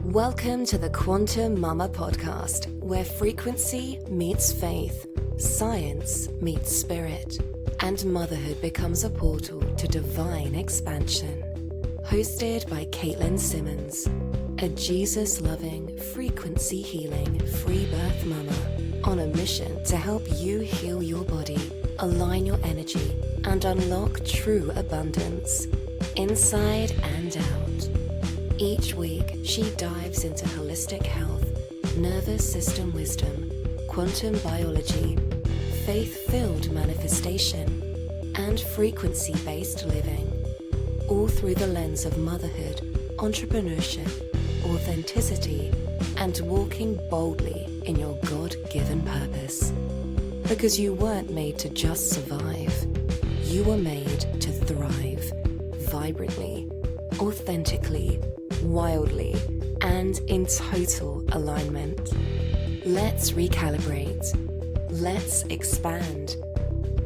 Welcome to the Quantum Mama podcast, where frequency meets faith, science meets spirit, and motherhood becomes a portal to divine expansion. Hosted by Caitlin Simmons, a Jesus-loving, frequency-healing, free birth mama on a mission to help you heal your body, align your energy, and unlock true abundance, inside and out. Each week, she dives into holistic health, nervous system wisdom, quantum biology, faith-filled manifestation, and frequency-based living, all through the lens of motherhood, entrepreneurship, authenticity, and walking boldly in your God-given purpose. Because you weren't made to just survive. You were made to thrive, vibrantly, authentically, wildly, and in total alignment. Let's recalibrate. Let's expand.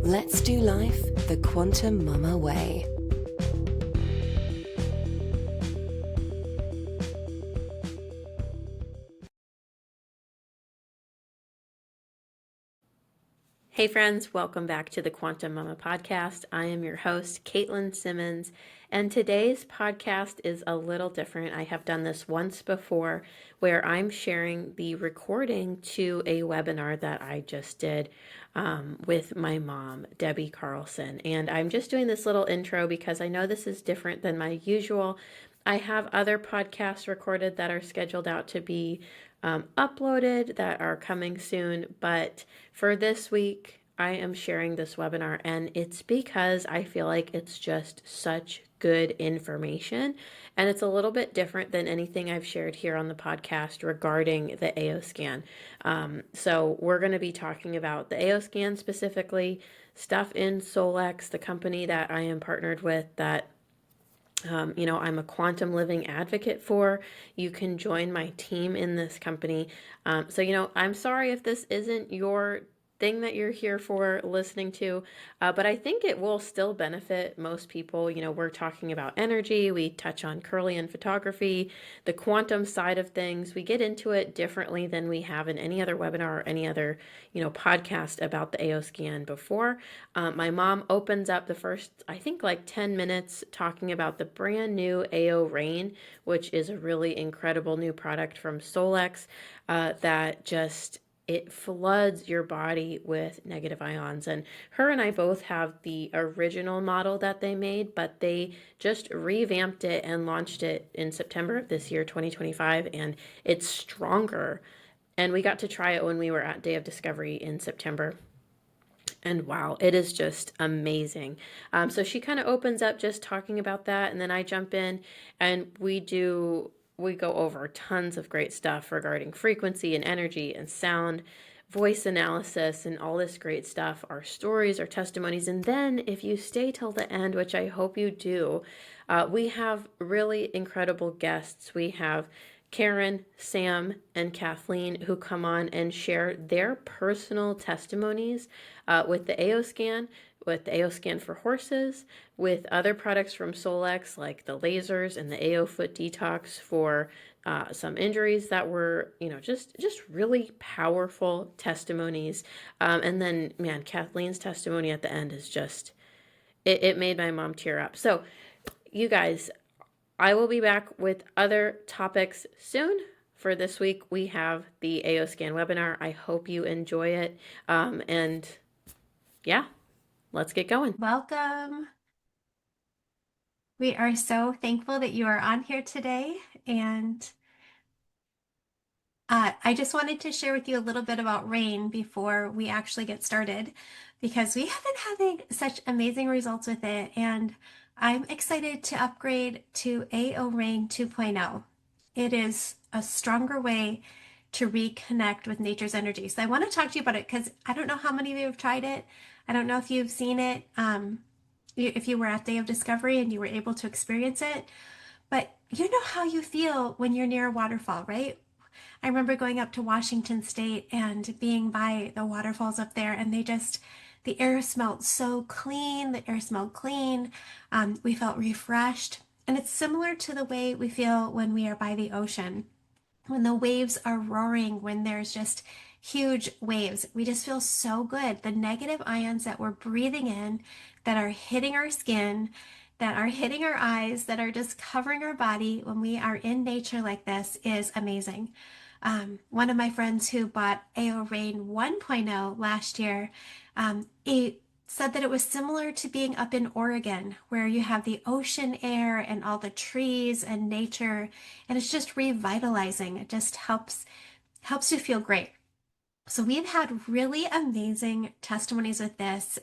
Let's do life the Quantum Mama way. Hey friends, welcome back to the Quantum Mama podcast. I am your host, Caitlin Simmons, and today's podcast is a little different. I have done this once before where I'm sharing the recording to a webinar that I just did with my mom, Debbie Carlson. And I'm just doing this little intro because I know this is different than my usual. I have other podcasts recorded that are scheduled out to be uploaded that are coming soon, but for this week I am sharing this webinar, and it's because I feel like it's just such good information, and it's a little bit different than anything I've shared here on the podcast regarding the AO scan. So we're going to be talking about the AO scan specifically, stuff in Solex, the company that I am partnered with that I'm a quantum living advocate for. You can join my team in this company. I'm sorry if this isn't your thing that you're here for listening to, but I think it will still benefit most people. We're talking about energy. We touch on Kirlian photography, the quantum side of things. We get into it differently than we have in any other webinar or any other, podcast about the AO scan before. My mom opens up the first, I think, like 10 minutes talking about the brand new AO Rain, which is a really incredible new product from Solex that just it floods your body with negative ions. And her and I both have the original model that they made, but they just revamped it and launched it in September of this year, 2025, and it's stronger. And we got to try it when we were at Day of Discovery in September. And wow, it is just amazing. So she kind of opens up just talking about that, and then I jump in and we go over tons of great stuff regarding frequency and energy and sound, voice analysis, and all this great stuff, our stories, our testimonies. And then if you stay till the end, which I hope you do, we have really incredible guests. We have Karen, Sam, and Kathleen who come on and share their personal testimonies with the AO scan, with the AO scan for horses, with other products from Solex like the lasers and the AO foot detox for some injuries that were, just really powerful testimonies. And then, man, Kathleen's testimony at the end is just, it made my mom tear up. So you guys, I will be back with other topics soon. For this week, we have the AO scan webinar. I hope you enjoy it. And yeah, let's get going. Welcome. We are so thankful that you are on here today. And I just wanted to share with you a little bit about Rain before we actually get started, because we have been having such amazing results with it. And I'm excited to upgrade to AO Rain 2.0. It is a stronger way to reconnect with nature's energy. So I want to talk to you about it because I don't know how many of you have tried it. I don't know if you've seen it. If you were at Day of Discovery and you were able to experience it, but you know how you feel when you're near a waterfall, right? I remember going up to Washington State and being by the waterfalls up there, and the air smelled so clean. The air smelled clean. We felt refreshed. And it's similar to the way we feel when we are by the ocean. when the waves are roaring, when there's just huge waves, we just feel so good. The negative ions that we're breathing in, that are hitting our skin, that are hitting our eyes, that are just covering our body when we are in nature like this is amazing. One of my friends who bought AO Rain 1.0 last year, he said that it was similar to being up in Oregon, where you have the ocean air and all the trees and nature, and it's just revitalizing. It just helps you feel great. So we've had really amazing testimonies with this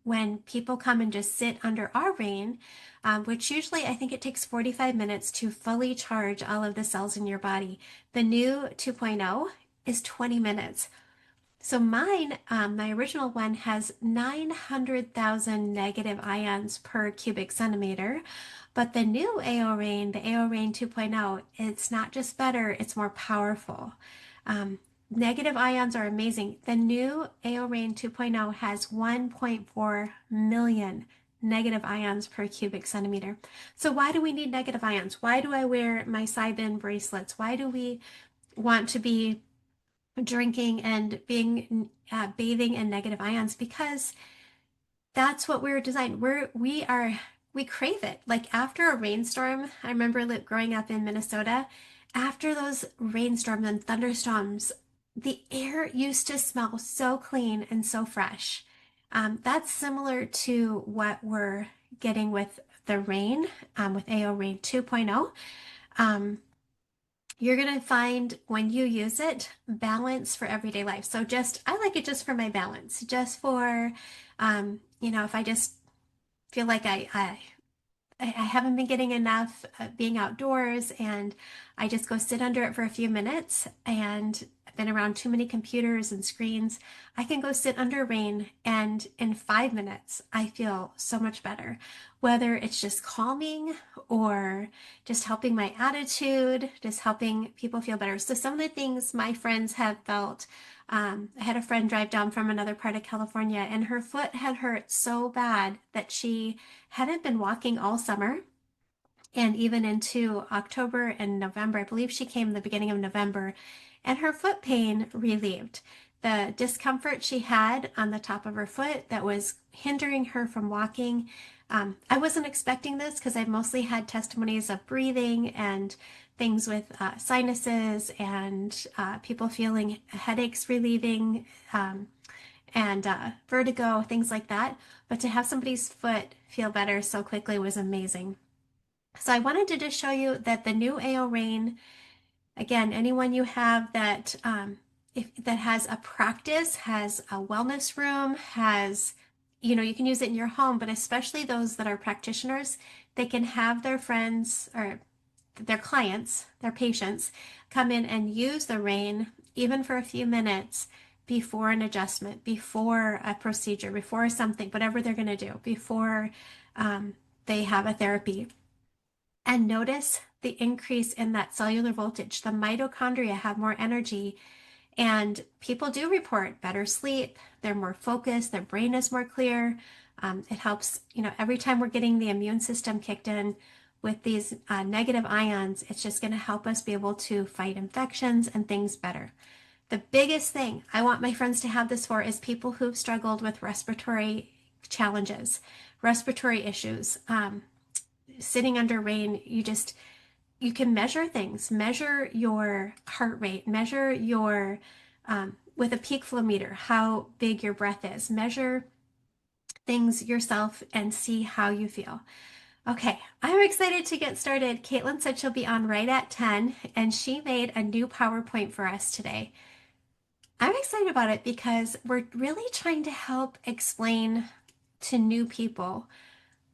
when people come and just sit under our rain, which usually I think it takes 45 minutes to fully charge all of the cells in your body. The new 2.0 is 20 minutes. So mine, my original one has 900,000 negative ions per cubic centimeter, but the new AO Rain, the AO Rain 2.0, it's not just better, it's more powerful. Negative ions are amazing. The new AO Rain 2.0 has 1.4 million negative ions per cubic centimeter. So why do we need negative ions? Why do I wear my Cybin bracelets? Why do we want to be drinking and being bathing in negative ions? Because that's what we're designed. We crave it. Like after a rainstorm, I remember growing up in Minnesota, after those rainstorms and thunderstorms, the air used to smell so clean and so fresh. That's similar to what we're getting with the rain, with AO Rain 2.0. You're going to find when you use it, balance for everyday life. So I like it just for my balance, just for, if I just feel like I haven't been getting enough being outdoors, and I just go sit under it for a few minutes, and I've been around too many computers and screens. I can go sit under rain, and in 5 minutes, I feel so much better. Whether it's just calming or just helping my attitude, just helping people feel better. So some of the things my friends have felt, I had a friend drive down from another part of California, and her foot had hurt so bad that she hadn't been walking all summer and even into October and November. I believe she came the beginning of November, and her foot pain relieved. The discomfort she had on the top of her foot that was hindering her from walking. I wasn't expecting this because I've mostly had testimonies of breathing and things with sinuses and people feeling headaches relieving, and vertigo, things like that. But to have somebody's foot feel better so quickly was amazing. So I wanted to just show you that the new AO Rain, again, anyone you have that that has a practice, has a wellness room, has, you can use it in your home, but especially those that are practitioners, they can have their friends or their clients, their patients, come in and use the rain even for a few minutes before an adjustment, before a procedure, before something, whatever they're going to do, before they have a therapy. And notice the increase in that cellular voltage. The mitochondria have more energy, and people do report better sleep. They're more focused. Their brain is more clear. It helps, every time we're getting the immune system kicked in with these negative ions, it's just going to help us be able to fight infections and things better. The biggest thing I want my friends to have this for is people who've struggled with respiratory challenges, respiratory issues. Sitting under rain, you can measure things, measure your heart rate, measure your, with a peak flow meter, how big your breath is, measure things yourself and see how you feel. Okay, I'm excited to get started. Caitlin said she'll be on right at 10, and she made a new PowerPoint for us today. I'm excited about it because we're really trying to help explain to new people,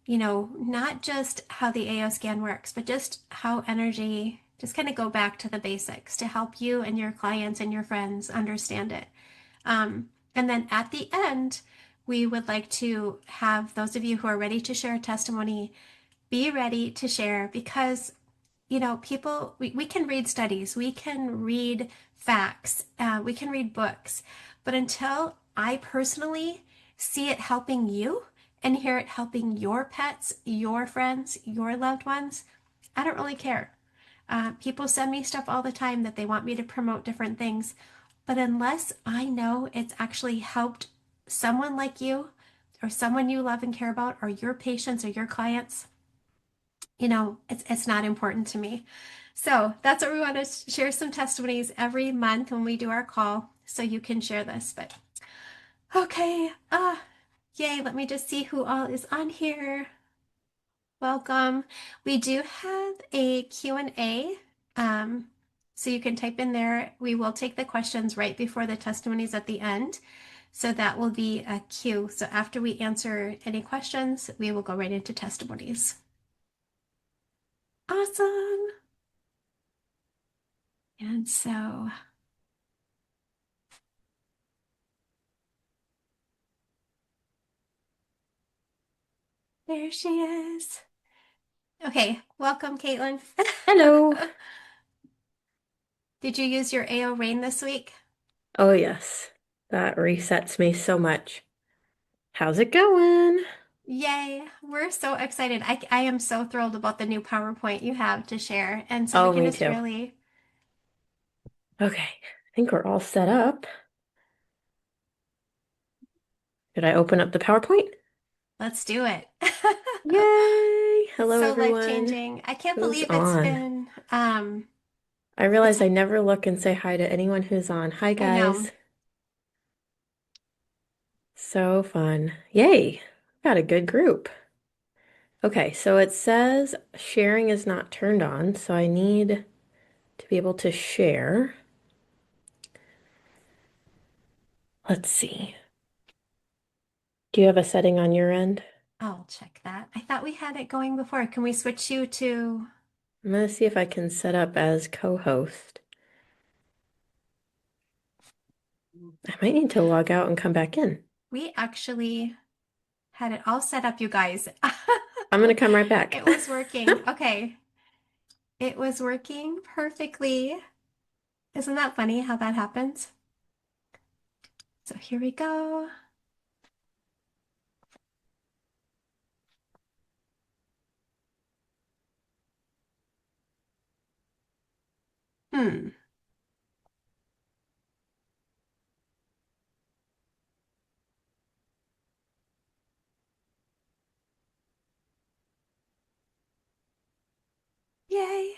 not just how the AO scan works, but just how energy, just kind of go back to the basics to help you and your clients and your friends understand it. And then at the end, we would like to have those of you who are ready to share a testimony be ready to share, because people, we can read studies, we can read facts, we can read books, but until I personally see it helping you and hear it helping your pets, your friends, your loved ones, I don't really care. People send me stuff all the time that they want me to promote different things. But unless I know it's actually helped someone like you or someone you love and care about or your patients or your clients, it's not important to me. So that's what we want to share some testimonies every month when we do our call so you can share this. But okay, yay, let me just see who all is on here. Welcome. We do have a Q&A. So you can type in there. We will take the questions right before the testimonies at the end. So that will be a Q. So after we answer any questions, we will go right into testimonies. Awesome. And so there she is. Okay, welcome, Caitlin. Hello. Did you use your AO Rain this week? Oh, yes. That resets me so much. How's it going? Yay, we're so excited. I am so thrilled about the new PowerPoint you have to share. And so we Oh, can me just too. really, Okay, I think we're all set up. Should I open up the PowerPoint? let's do it. Yay! It's Hello, so everyone. life-changing. I can't Who's believe it's on? been, I it's, realize I never look and say hi to anyone who's on. Hi, I know. guys. So fun. Yay! Got a good group. Okay, so it says sharing is not turned on, so I need to be able to share. Let's see. Do you have a setting on your end? I'll check that. I thought we had it going before. Can we switch you to, I'm gonna see if I can set up as co-host. I might need to log out and come back in. we actually had it all set up, you guys. I'm gonna come right back. It was working. Okay. It was working perfectly. Isn't that funny how that happens? So here we go. Hmm. Yay.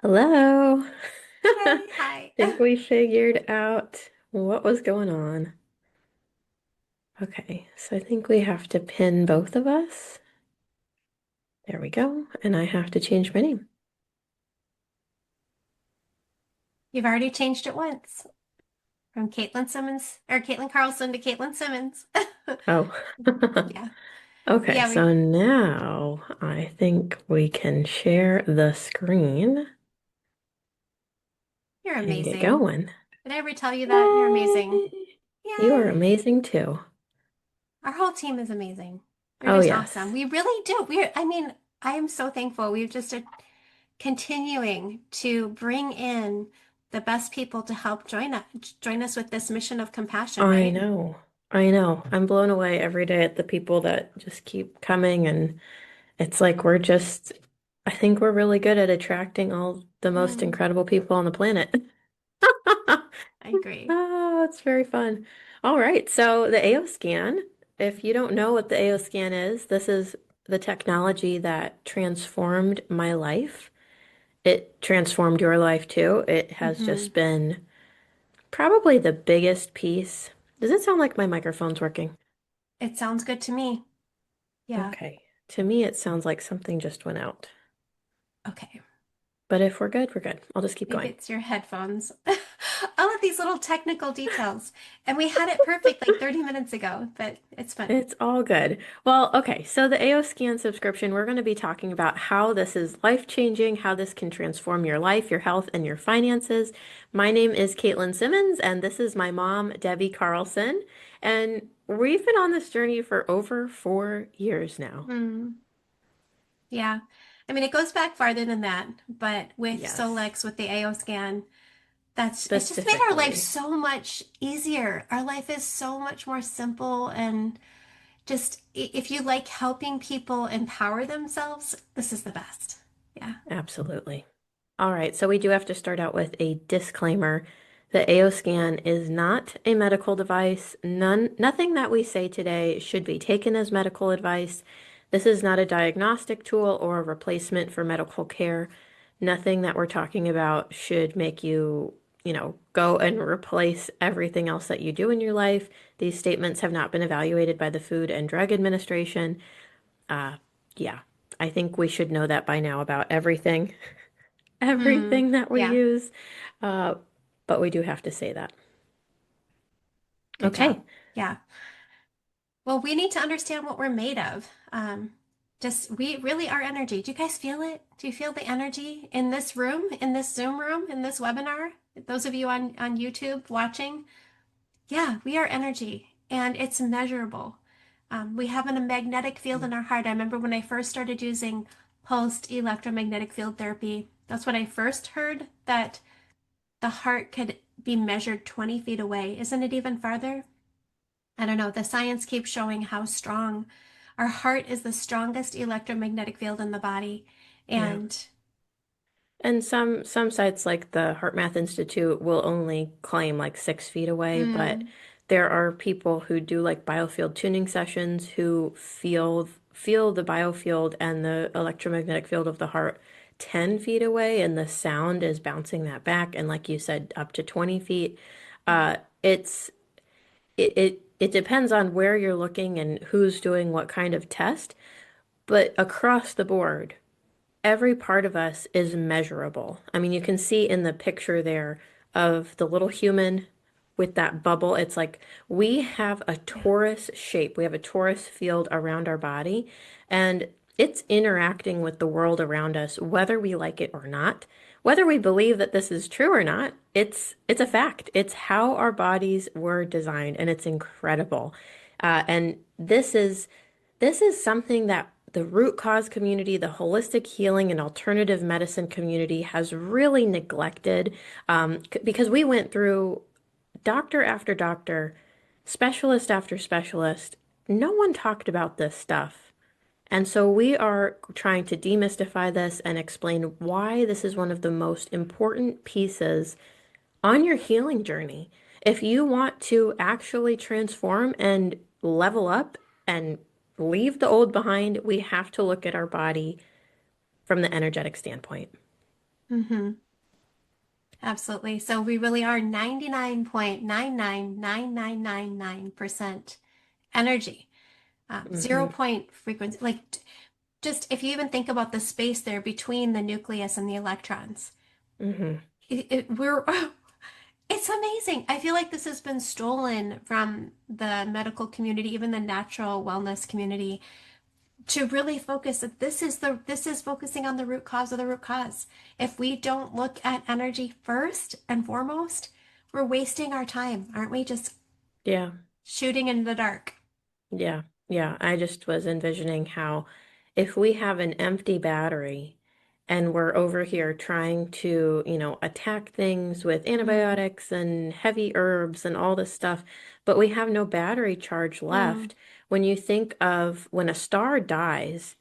Hello. Yay. Hi. Think we figured out what was going on. Okay, so I think we have to pin both of us. There we go. And I have to change my name. You've already changed it once from Caitlin Simmons or Caitlin Carlson to Caitlin Simmons. Oh. Yeah. Okay, Yeah, so now I think we can share the screen you're and get amazing. going. Did I ever tell you that? You're amazing. Yay! You are Yay. amazing too. Our whole team is amazing. They're Oh, just awesome. yes. We really do. I mean, I am so thankful. We've just continuing to bring in the best people to help join us with this mission of compassion, I right? know. I know. I'm blown away every day at the people that just keep coming, and it's like I think we're really good at attracting all the most Mm, incredible people on the planet. I agree. Oh, it's very fun. All right, so the AO scan, if you don't know what the AO scan is, this is the technology that transformed my life. It transformed your life too. It has Hmm. just been probably the biggest piece. Does it sound like my microphone's working? It sounds good to me. Yeah. Okay. To me, it sounds like something just went out. Okay. But if we're good, we're good. I'll just keep Maybe going. it's your headphones. All of these little technical details. And we had it perfect like 30 minutes ago, but it's fun. It's all good. Well, okay, so the AO Scan subscription, we're going to be talking about how this is life-changing, how this can transform your life, your health, and your finances. My name is Caitlin Simmons, and this is my mom, Debbie Carlson. And we've been on this journey for over 4 years now. Mm, yeah. I mean, it goes back farther than that, but with Yes, Solex, with the AO scan, it's just made our life specifically. so much easier. Our life is so much more simple and just if you like helping people empower themselves, this is the best. Yeah. Absolutely. All right, so we do have to start out with a disclaimer. The AO scan is not a medical device. Nothing that we say today should be taken as medical advice. This is not a diagnostic tool or a replacement for medical care. Nothing that we're talking about should make you, go and replace everything else that you do in your life. These statements have not been evaluated by the Food and Drug Administration. Uh, yeah, I think we should know that by now about everything. Mm, Everything that we yeah. use. Uh, but we do have to say that. Good job. Okay. Yeah. Well, we need to understand what we're made of. We really are energy. Do you guys feel it? Do you feel the energy in this room, in this Zoom room, in this webinar? Those of you on YouTube watching, yeah, we are energy and it's measurable. We have a magnetic field in our heart. I remember when I first started using pulsed electromagnetic field therapy, that's when I first heard that the heart could be measured 20 feet away. Isn't it even farther? I don't know. The science keeps showing how strong our heart is, the strongest electromagnetic field in the body. Yeah. And And some sites like the Heart Math Institute will only claim like 6 feet away, but mm, there are people who do like biofield tuning sessions who feel the biofield and the electromagnetic field of the heart 10 feet away, and the sound is bouncing that back. And like you said, up to 20 feet. wow. It's it depends on where you're looking and who's doing what kind of test, but across the board, every part of us is measurable. I mean, you can see in the picture there of the little human with that bubble. It's like we have a Yeah. torus shape. We have a torus field around our body, and it's interacting with the world around us, whether we like it or not. Whether we believe that this is true or not, it's a fact. It's how our bodies were designed, and it's incredible. And this is something that the root cause community, the holistic healing and alternative medicine community has really neglected, because we went through doctor after doctor, specialist after specialist. No one talked about this stuff. And so we are trying to demystify this and explain why this is one of the most important pieces on your healing journey. If you want to actually transform and level up and leave the old behind, we have to look at our body from the energetic standpoint. Mm-hmm. Absolutely. So we really are 99.9999999% energy, zero Hmm. point frequency. Like just if you even think about the space there between the nucleus and the electrons, Hmm. we're it's amazing. I feel like this has been stolen from the medical community, even the natural wellness community, to really focus that this is focusing on the root cause of the root cause. If we don't look at energy first and foremost, we're wasting our time, aren't we? Just Yeah. shooting in the dark. Yeah. Yeah. I just was envisioning how if we have an empty battery and we're over here trying to, attack things with Mm, antibiotics and heavy herbs and all this stuff, but we have no battery charge mm, left. When you think of when a star dies,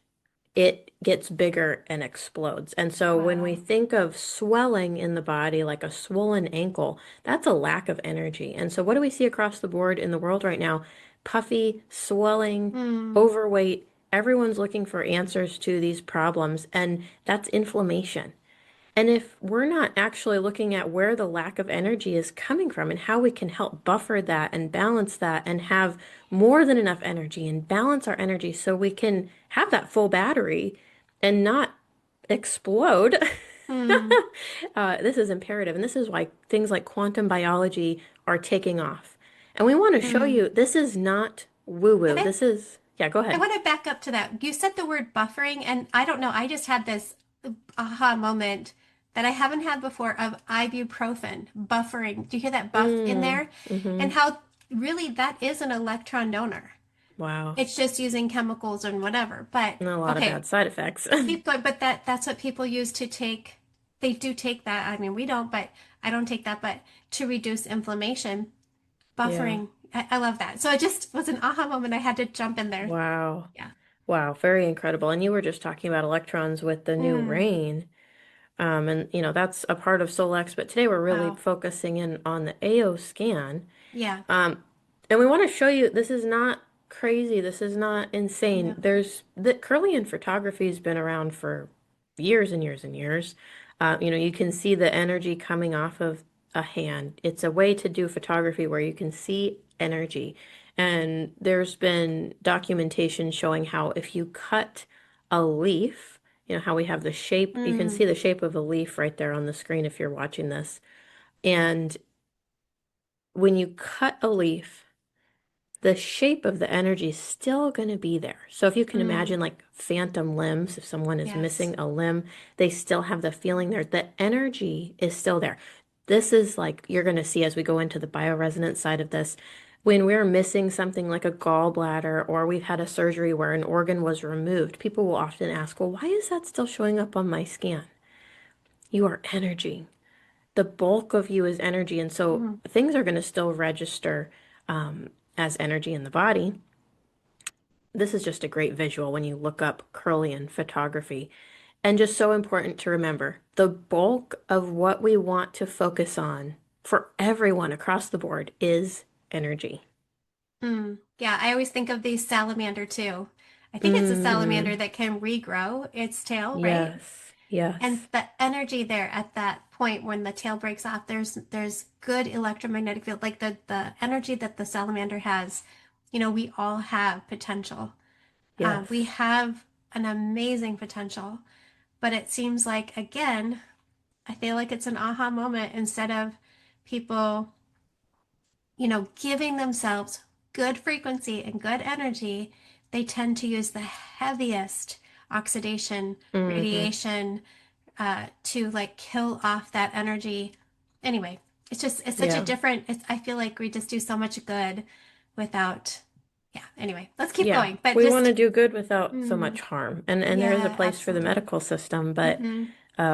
it gets bigger and explodes. And so when we wow. think of swelling in the body, like a swollen ankle, that's a lack of energy. And so what do we see across the board in the world right now? Puffy, swelling, Mm, overweight. Everyone's looking for answers to these problems, and that's inflammation. And if we're not actually looking at where the lack of energy is coming from and how we can help buffer that and balance that and have more than enough energy and balance our energy so we can have that full battery and not explode, mm, this is imperative. And this is why things like quantum biology are taking off. And we want to show mm. you this is not And woo-woo. I, This is, yeah, go I ahead. want to back up to that. You said the word buffering, and I don't know, I just had this aha moment that I haven't had before of ibuprofen buffering. Do you hear that buff in there? Mm-hmm. And how really that is an electron donor. Wow. It's just using chemicals and whatever. But And a lot of okay, bad side effects. people, but that's what people use to take. They do take that. I mean, we don't, but I don't take that. But to reduce inflammation, Yeah. buffering. I love that. So it just was an aha moment. I had to jump in there. Wow. Yeah. Wow, very incredible. And you were just talking about electrons with the new Mm, rain. And that's a part of SolX, but today we're really wow. focusing in on the AO scan. Yeah. Um, and we want to show you this is not crazy. This is not insane. Yeah. There's the Kirlian photography has been around for years and years and years. You can see the energy coming off of a hand. It's a way to do photography where you can see energy. And there's been documentation showing how if you cut a leaf, how we have the shape, you can Mm, see the shape of a leaf right there on the screen if you're watching this. And when you cut a leaf, the shape of the energy is still going to be there. So if you can mm, imagine like phantom limbs, if someone is yes. missing a limb, they still have the feeling there. The energy is still there. This is like you're going to see as we go into the bioresonance side of this. When we're missing something like a gallbladder or we've had a surgery where an organ was removed, people will often ask, well, why is that still showing up on my scan? You are energy. The bulk of you is energy. And so Mm, things are going to still register as energy in the body. This is just a great visual when you look up Kirlian photography. And just so important to remember, the bulk of what we want to focus on for everyone across the board is energy. mm. Yeah, I always think of the salamander too. I think it's a salamander Mm, that can regrow its tail, right? yes, And yes, the energy there at that point when the tail breaks off, there's good electromagnetic field, like the energy that the salamander has. We all have potential. We yes. have an amazing potential, but it seems like again, I feel like it's an aha moment instead of people, giving themselves good frequency and good energy, they tend to use the heaviest oxidation, Hmm. radiation, to like kill off that energy. Anyway, it's such a Yeah. different, I feel like we just do so much good without, yeah. Anyway, let's keep Yeah, going. But we want just, to do good without so mm, much harm. And there is a yeah, place for the absolutely. medical system, but Mm-hmm.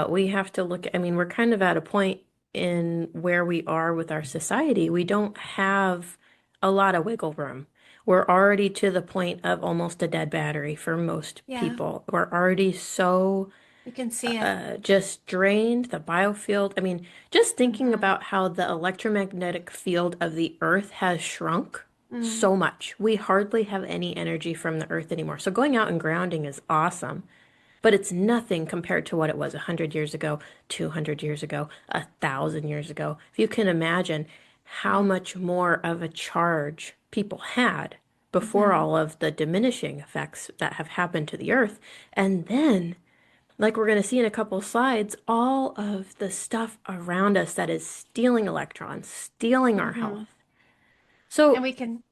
we have to look, I mean, we're kind of at a point in where we are with our society. We don't have a lot of wiggle room. We're already to the point of almost a dead battery for most Yeah, people. We're already so you can see it. just drained, the biofield. I mean, just thinking Mm-hmm. about how the electromagnetic field of the earth has shrunk Mm, so much. We hardly have any energy from the earth anymore. So going out and grounding is awesome, but it's nothing compared to what it was 100 years ago, 200 years ago, 1,000 years ago. If you can imagine how yeah. much more of a charge people had before Mm-hmm. all of the diminishing effects that have happened to the earth. And then like we're going to see in a couple slides, all of the stuff around us that is stealing electrons, stealing our Mm-hmm. health. And So,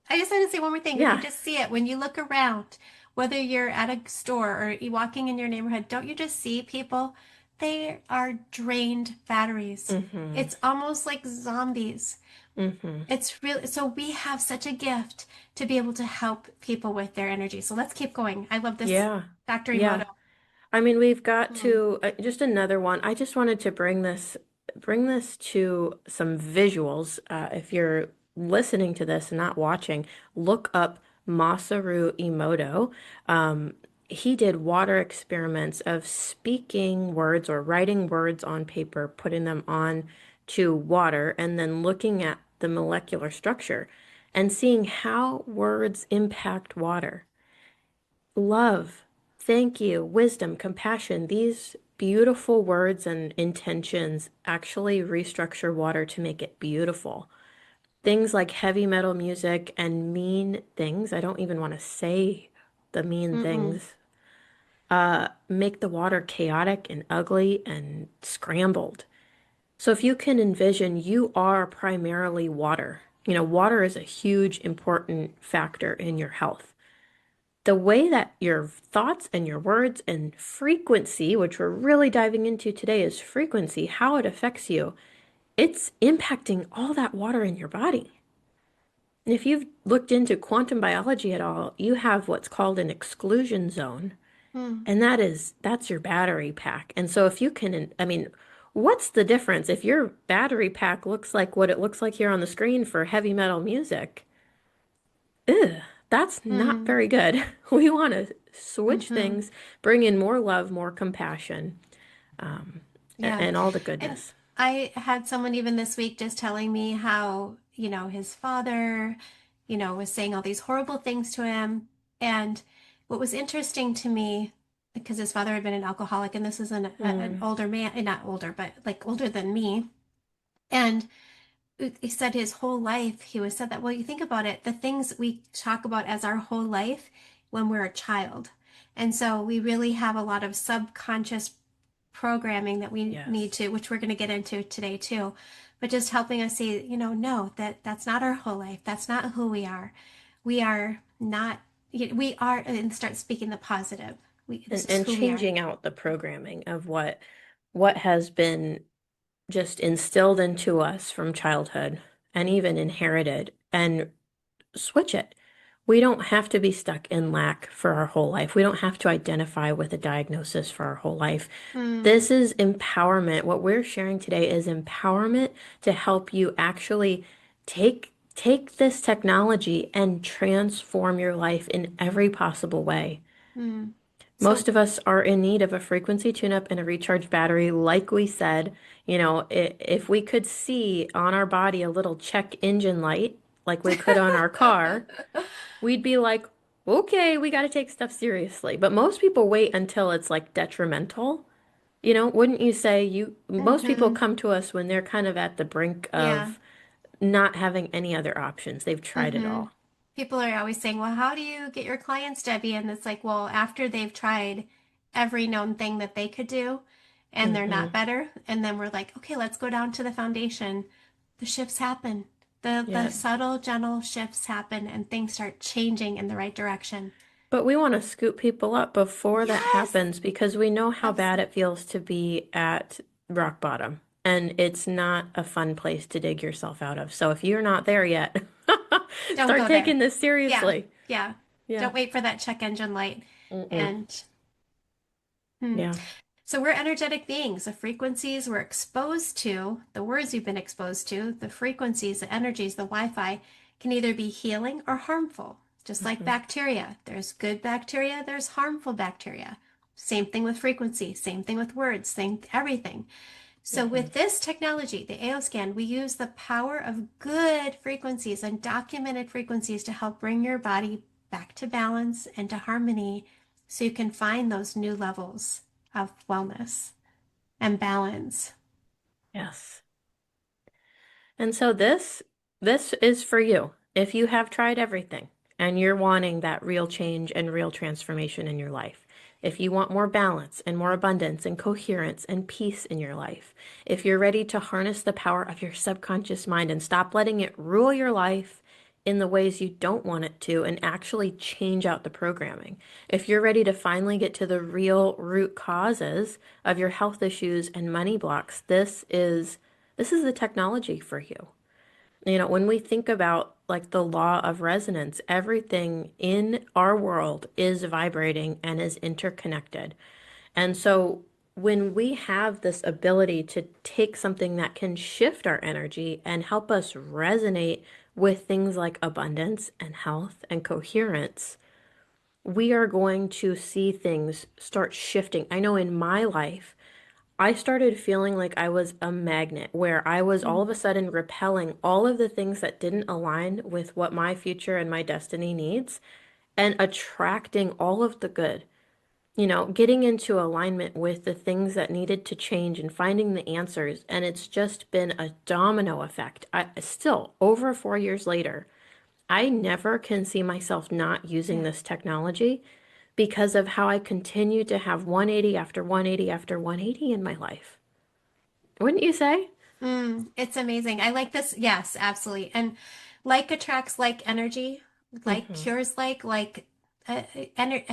I just want to say one more thing. You can yeah. just see it when you look around, whether you're at a store or you walking in your neighborhood, don't you just see people? They are drained batteries. Mm-hmm. It's almost like zombies. Mm-hmm. It's really, so we have such a gift to be able to help people with their energy. So let's keep going. I love this Yeah. factory Yeah. motto. I mean, we've got Mm, to just another one. I just wanted to bring this to some visuals. If you're listening to this and not watching, look up Masaru Emoto. Um, he did water experiments of speaking words or writing words on paper, putting them on to water, and then looking at the molecular structure and seeing how words impact water. Love, thank you, wisdom, compassion, these beautiful words and intentions actually restructure water to make it beautiful. Things like heavy metal music and mean things, I don't even want to say the mean mm-mm, things, make the water chaotic and ugly and scrambled. So if you can envision, you are primarily water. Water is a huge, important factor in your health. The way that your thoughts and your words and frequency, which we're really diving into today, is frequency, how it affects you, it's impacting all that water in your body. And if you've looked into quantum biology at all, you have what's called an exclusion zone, mm. and that's your battery pack. And so if you can, I mean, what's the difference if your battery pack looks like what it looks like here on the screen for heavy metal music? ugh, that's not Mm, very good. We want to switch mm-hmm. things, bring in more love, more compassion, um, Yeah. and all the And goodness. I had someone even this week just telling me how, his father, was saying all these horrible things to him. And what was interesting to me, because his father had been an alcoholic, and this is an Mm, older man, not older, but like older than me. And he said his whole life, he was said that, well, you think about it, the things we talk about as our whole life when we're a child. And so we really have a lot of subconscious programming that we need yes. to, which we're going to get into today too, but just helping us see, no, that's not our whole life. That's not who we are. We are not, we are, and start speaking the positive. This is And who we are. changing out the programming of what has been just instilled into us from childhood and even inherited and switch it. We don't have to be stuck in lack for our whole life. We don't have to identify with a diagnosis for our whole life. Mm, This is empowerment. What we're sharing today is empowerment to help you actually take this technology and transform your life in every possible way. mm. Most So, of us are in need of a frequency tune-up and a recharged battery. Like we said, if we could see on our body a little check engine light, like we could on our car, we'd be like, okay, we got to take stuff seriously. But most people wait until it's like detrimental. Wouldn't you say most people hmm come to us when they're kind of at the brink yeah. of not having any other options. They've tried it hmm all. People are always saying, well, how do you get your clients, Debbie? And it's like, well, after they've tried every known thing that they could do and they're Hmm. not better, and then we're like, okay, let's go down to the foundation. The shifts happen. The Yeah. subtle, gentle shifts happen and things start changing in the right direction. But we want to scoop people up before that Yes, happens because we know how bad it absolutely. feels to be at rock bottom. And it's not a fun place to dig yourself out of. So if you're not there yet, Don't start go there. taking this Yeah, seriously. yeah. Yeah. Don't wait for that check engine light. Mm-mm. And hmm. Yeah. So we're energetic beings. The frequencies we're exposed to, the words you've been exposed to, the frequencies, the energies, the Wi-Fi can either be healing or harmful. Just like Hmm. bacteria. There's good bacteria, there's harmful bacteria. Same thing with frequency, same thing with words, same everything. So Hmm. with this technology, the AO scan, we use the power of good frequencies and documented frequencies to help bring your body back to balance and to harmony so you can find those new levels of wellness and balance. Yes. And so this is for you. If you have tried everything and you're wanting that real change and real transformation in your life. If you want more balance and more abundance and coherence and peace in your life. If you're ready to harness the power of your subconscious mind and stop letting it rule your life in the ways you don't want it to and actually change out the programming. If you're ready to finally get to the real root causes of your health issues and money blocks, this is the technology for you. When we think about like the law of resonance, everything in our world is vibrating and is interconnected. And so when we have this ability to take something that can shift our energy and help us resonate with things like abundance and health and coherence, we are going to see things start shifting. I know in my life, I started feeling like I was a magnet where I was all of a Mm, sudden repelling all of the things that didn't align with what my future and my destiny needs and attracting all of the good. Getting into alignment with the things that needed to change and finding the answers. And it's just been a domino effect. I still, over 4 years later, I never can see myself not using yeah. this technology because of how I continue to have 180 after 180 after 180 in my life. Wouldn't you say? It's amazing. I like this. Yes, absolutely. And like attracts like energy, like Hmm. cures like uh, ener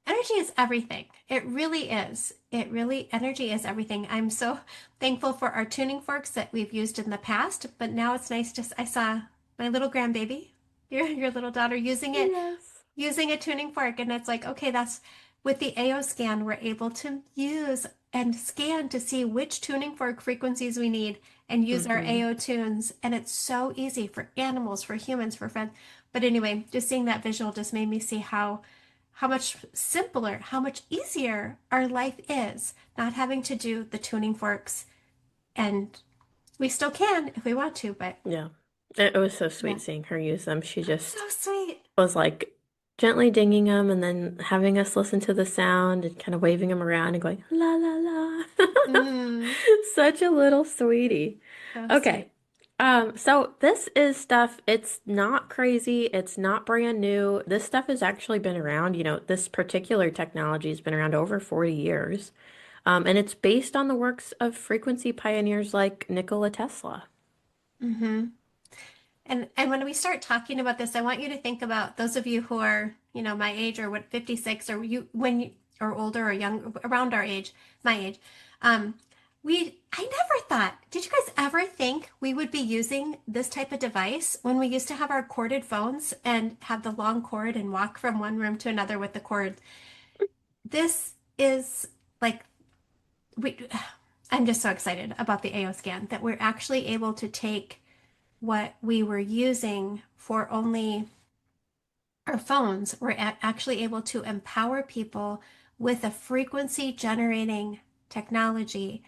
energy is everything. It really is. Energy is everything. I'm so thankful for our tuning forks that we've used in the past, but now it's nice to, I saw my little grandbaby, your little daughter Yes. using a tuning fork, and it's like, okay, that's with the AO scan, we're able to use and scan to see which tuning fork frequencies we need and use our Hmm. AO tunes. And it's so easy for animals, for humans, for friends. But anyway, just seeing that visual just made me see how much simpler, how much easier our life is, not having to do the tuning forks. And we still can if we want to, but Yeah. It was so yeah, sweet seeing her use them. She so just sweet. was like gently dinging them and then having us listen to the sound and kind of waving them around and going, la la la. Mm, Such a little sweetie. so Okay. sweet. So this is stuff, it's not crazy, it's not brand new. This stuff has actually been around, this particular technology has been around over 40 years. And it's based on the works of frequency pioneers like Nikola Tesla. Hmm. And when we start talking about this, I want you to think about those of you who are, my age or what 56 or you when you or older or young around our age, my age. Um, I never thought, did you guys ever think we would be using this type of device when we used to have our corded phones and have the long cord and walk from one room to another with the cord? This is like we I'm just so excited about the AO scan that we're actually able to take what we were using for only our phones, we're actually able to empower people with a frequency generating technology.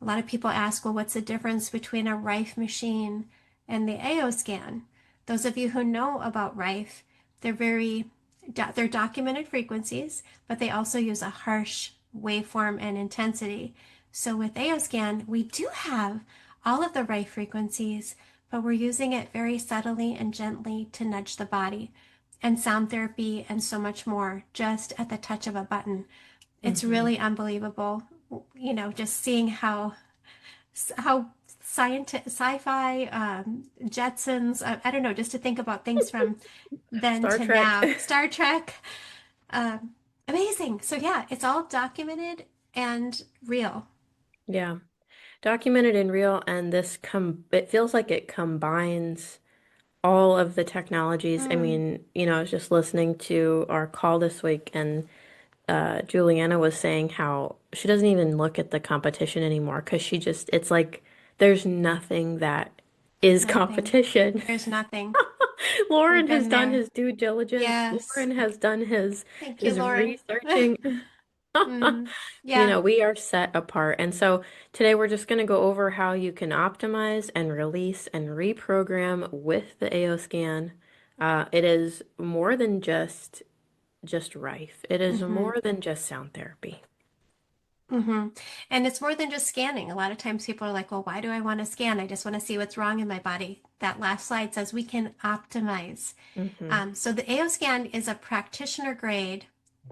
A lot of people ask, well, what's the difference between a Rife machine and the AO scan? Those of you who know about Rife, they're they're documented frequencies, but they also use a harsh waveform and intensity. So with AO scan, we do have all of the Rife frequencies, but we're using it very subtly and gently to nudge the body, and sound therapy and so much more just at the touch of a button. It's Hmm. really unbelievable, just seeing how sci-fi, Jetsons, I don't know, just to think about things from then Star to Trek. now. Star Trek, um, amazing. So yeah, it's all documented and real. Yeah. Documented and real, and it feels like it combines all of the technologies. I Mm, mean, I was just listening to our call this week, and Juliana was saying how she doesn't even look at the competition anymore because it's like there's nothing that is nothing. competition. There's nothing. We've Lauren has been done there. his due diligence. Yes. Lauren has done Thank you, his Lauren. researching. Mm, yeah. We are set apart. And so today we're just going to go over how you can optimize and release and reprogram with the AO scan. It is more than just Rife. It is Hmm. more than just sound therapy. Hmm. And it's more than just scanning. A lot of times people are like, well, why do I want to scan? I just want to see what's wrong in my body. That last slide says we can optimize. Hmm. So the AO scan is a practitioner grade,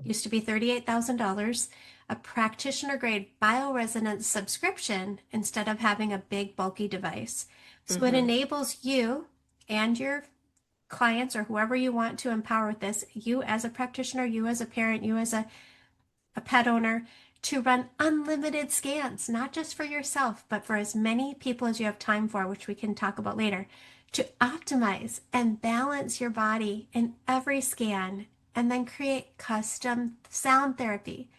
used to be $38,000, a practitioner grade bioresonance subscription instead of having a big bulky device. So it Hmm. enables you and your clients or whoever you want to empower with this, you as a practitioner, you as a parent, you as a pet owner, to run unlimited scans, not just for yourself, but for as many people as you have time for, which we can talk about later, to optimize and balance your body in every scan, and then create custom sound therapy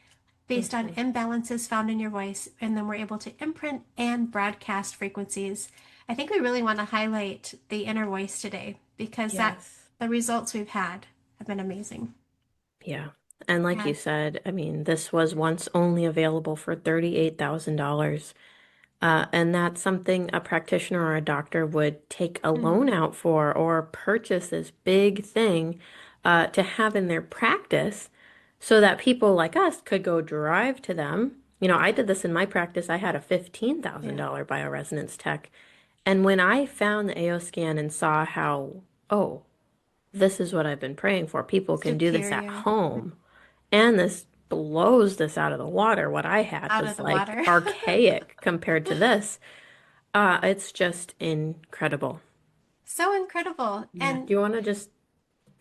based on Hmm. imbalances found in your voice. And then we're able to imprint and broadcast frequencies. I think we really want to highlight the inner voice today because Yes. the results we've had have been amazing. Yeah. And like you Yeah. said, I mean, this was once only available for $38,000. And that's something a practitioner or a doctor would take a loan Mm-hmm. out for or purchase this big thing to have in their practice so that people like us could go drive to them. I did this in my practice. I had a Yeah. $15,000 bioresonance tech. And when I found the AO scan and saw how, oh, this is what I've been praying for, people can do this at Superior. home. And this blows this out of the water. What I had Out of was the like water. archaic compared to this. It's just incredible. So incredible. Yeah. And Do you want to just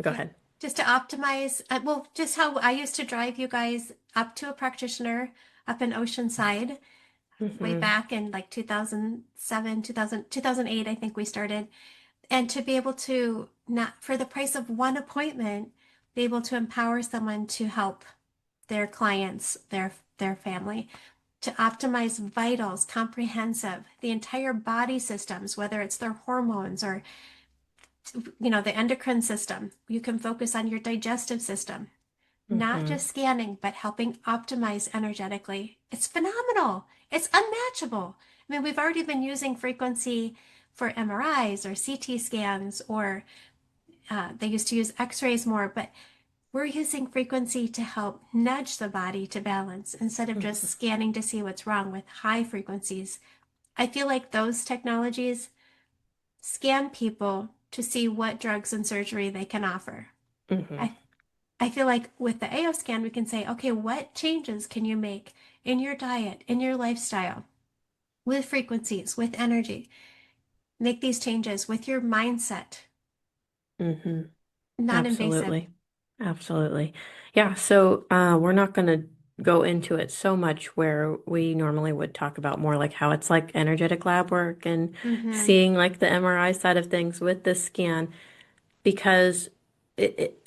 go yeah, ahead? just to optimize, well, just how I used to drive you guys up to a practitioner up in Oceanside way Hmm. back in like 2007, 2008, I think we started. And to be able to, not for the price of one appointment, be able to empower someone to help their clients, their family, to optimize vitals, comprehensive, the entire body systems, whether it's their hormones or the endocrine system. You can focus on your digestive system, not Mm-hmm. just scanning, but helping optimize energetically. It's phenomenal. It's unmatchable. I mean, we've already been using frequency for MRIs or CT scans, or they used to use X-rays more, but we're using frequency to help nudge the body to balance instead of just Mm-hmm. scanning to see what's wrong with high frequencies. I feel like those technologies scan people to see what drugs and surgery they can offer. Mm-hmm. I I feel like with the AO scan, we can say, okay, what changes can you make in your diet, in your lifestyle, with frequencies, with energy? Make these changes with your mindset, Mm-hmm. non-invasive. Absolutely. Absolutely. Yeah, so we're not going to go into it so much where we normally would talk about more like how it's like energetic lab work and Mm-hmm. seeing like the MRI side of things with this scan because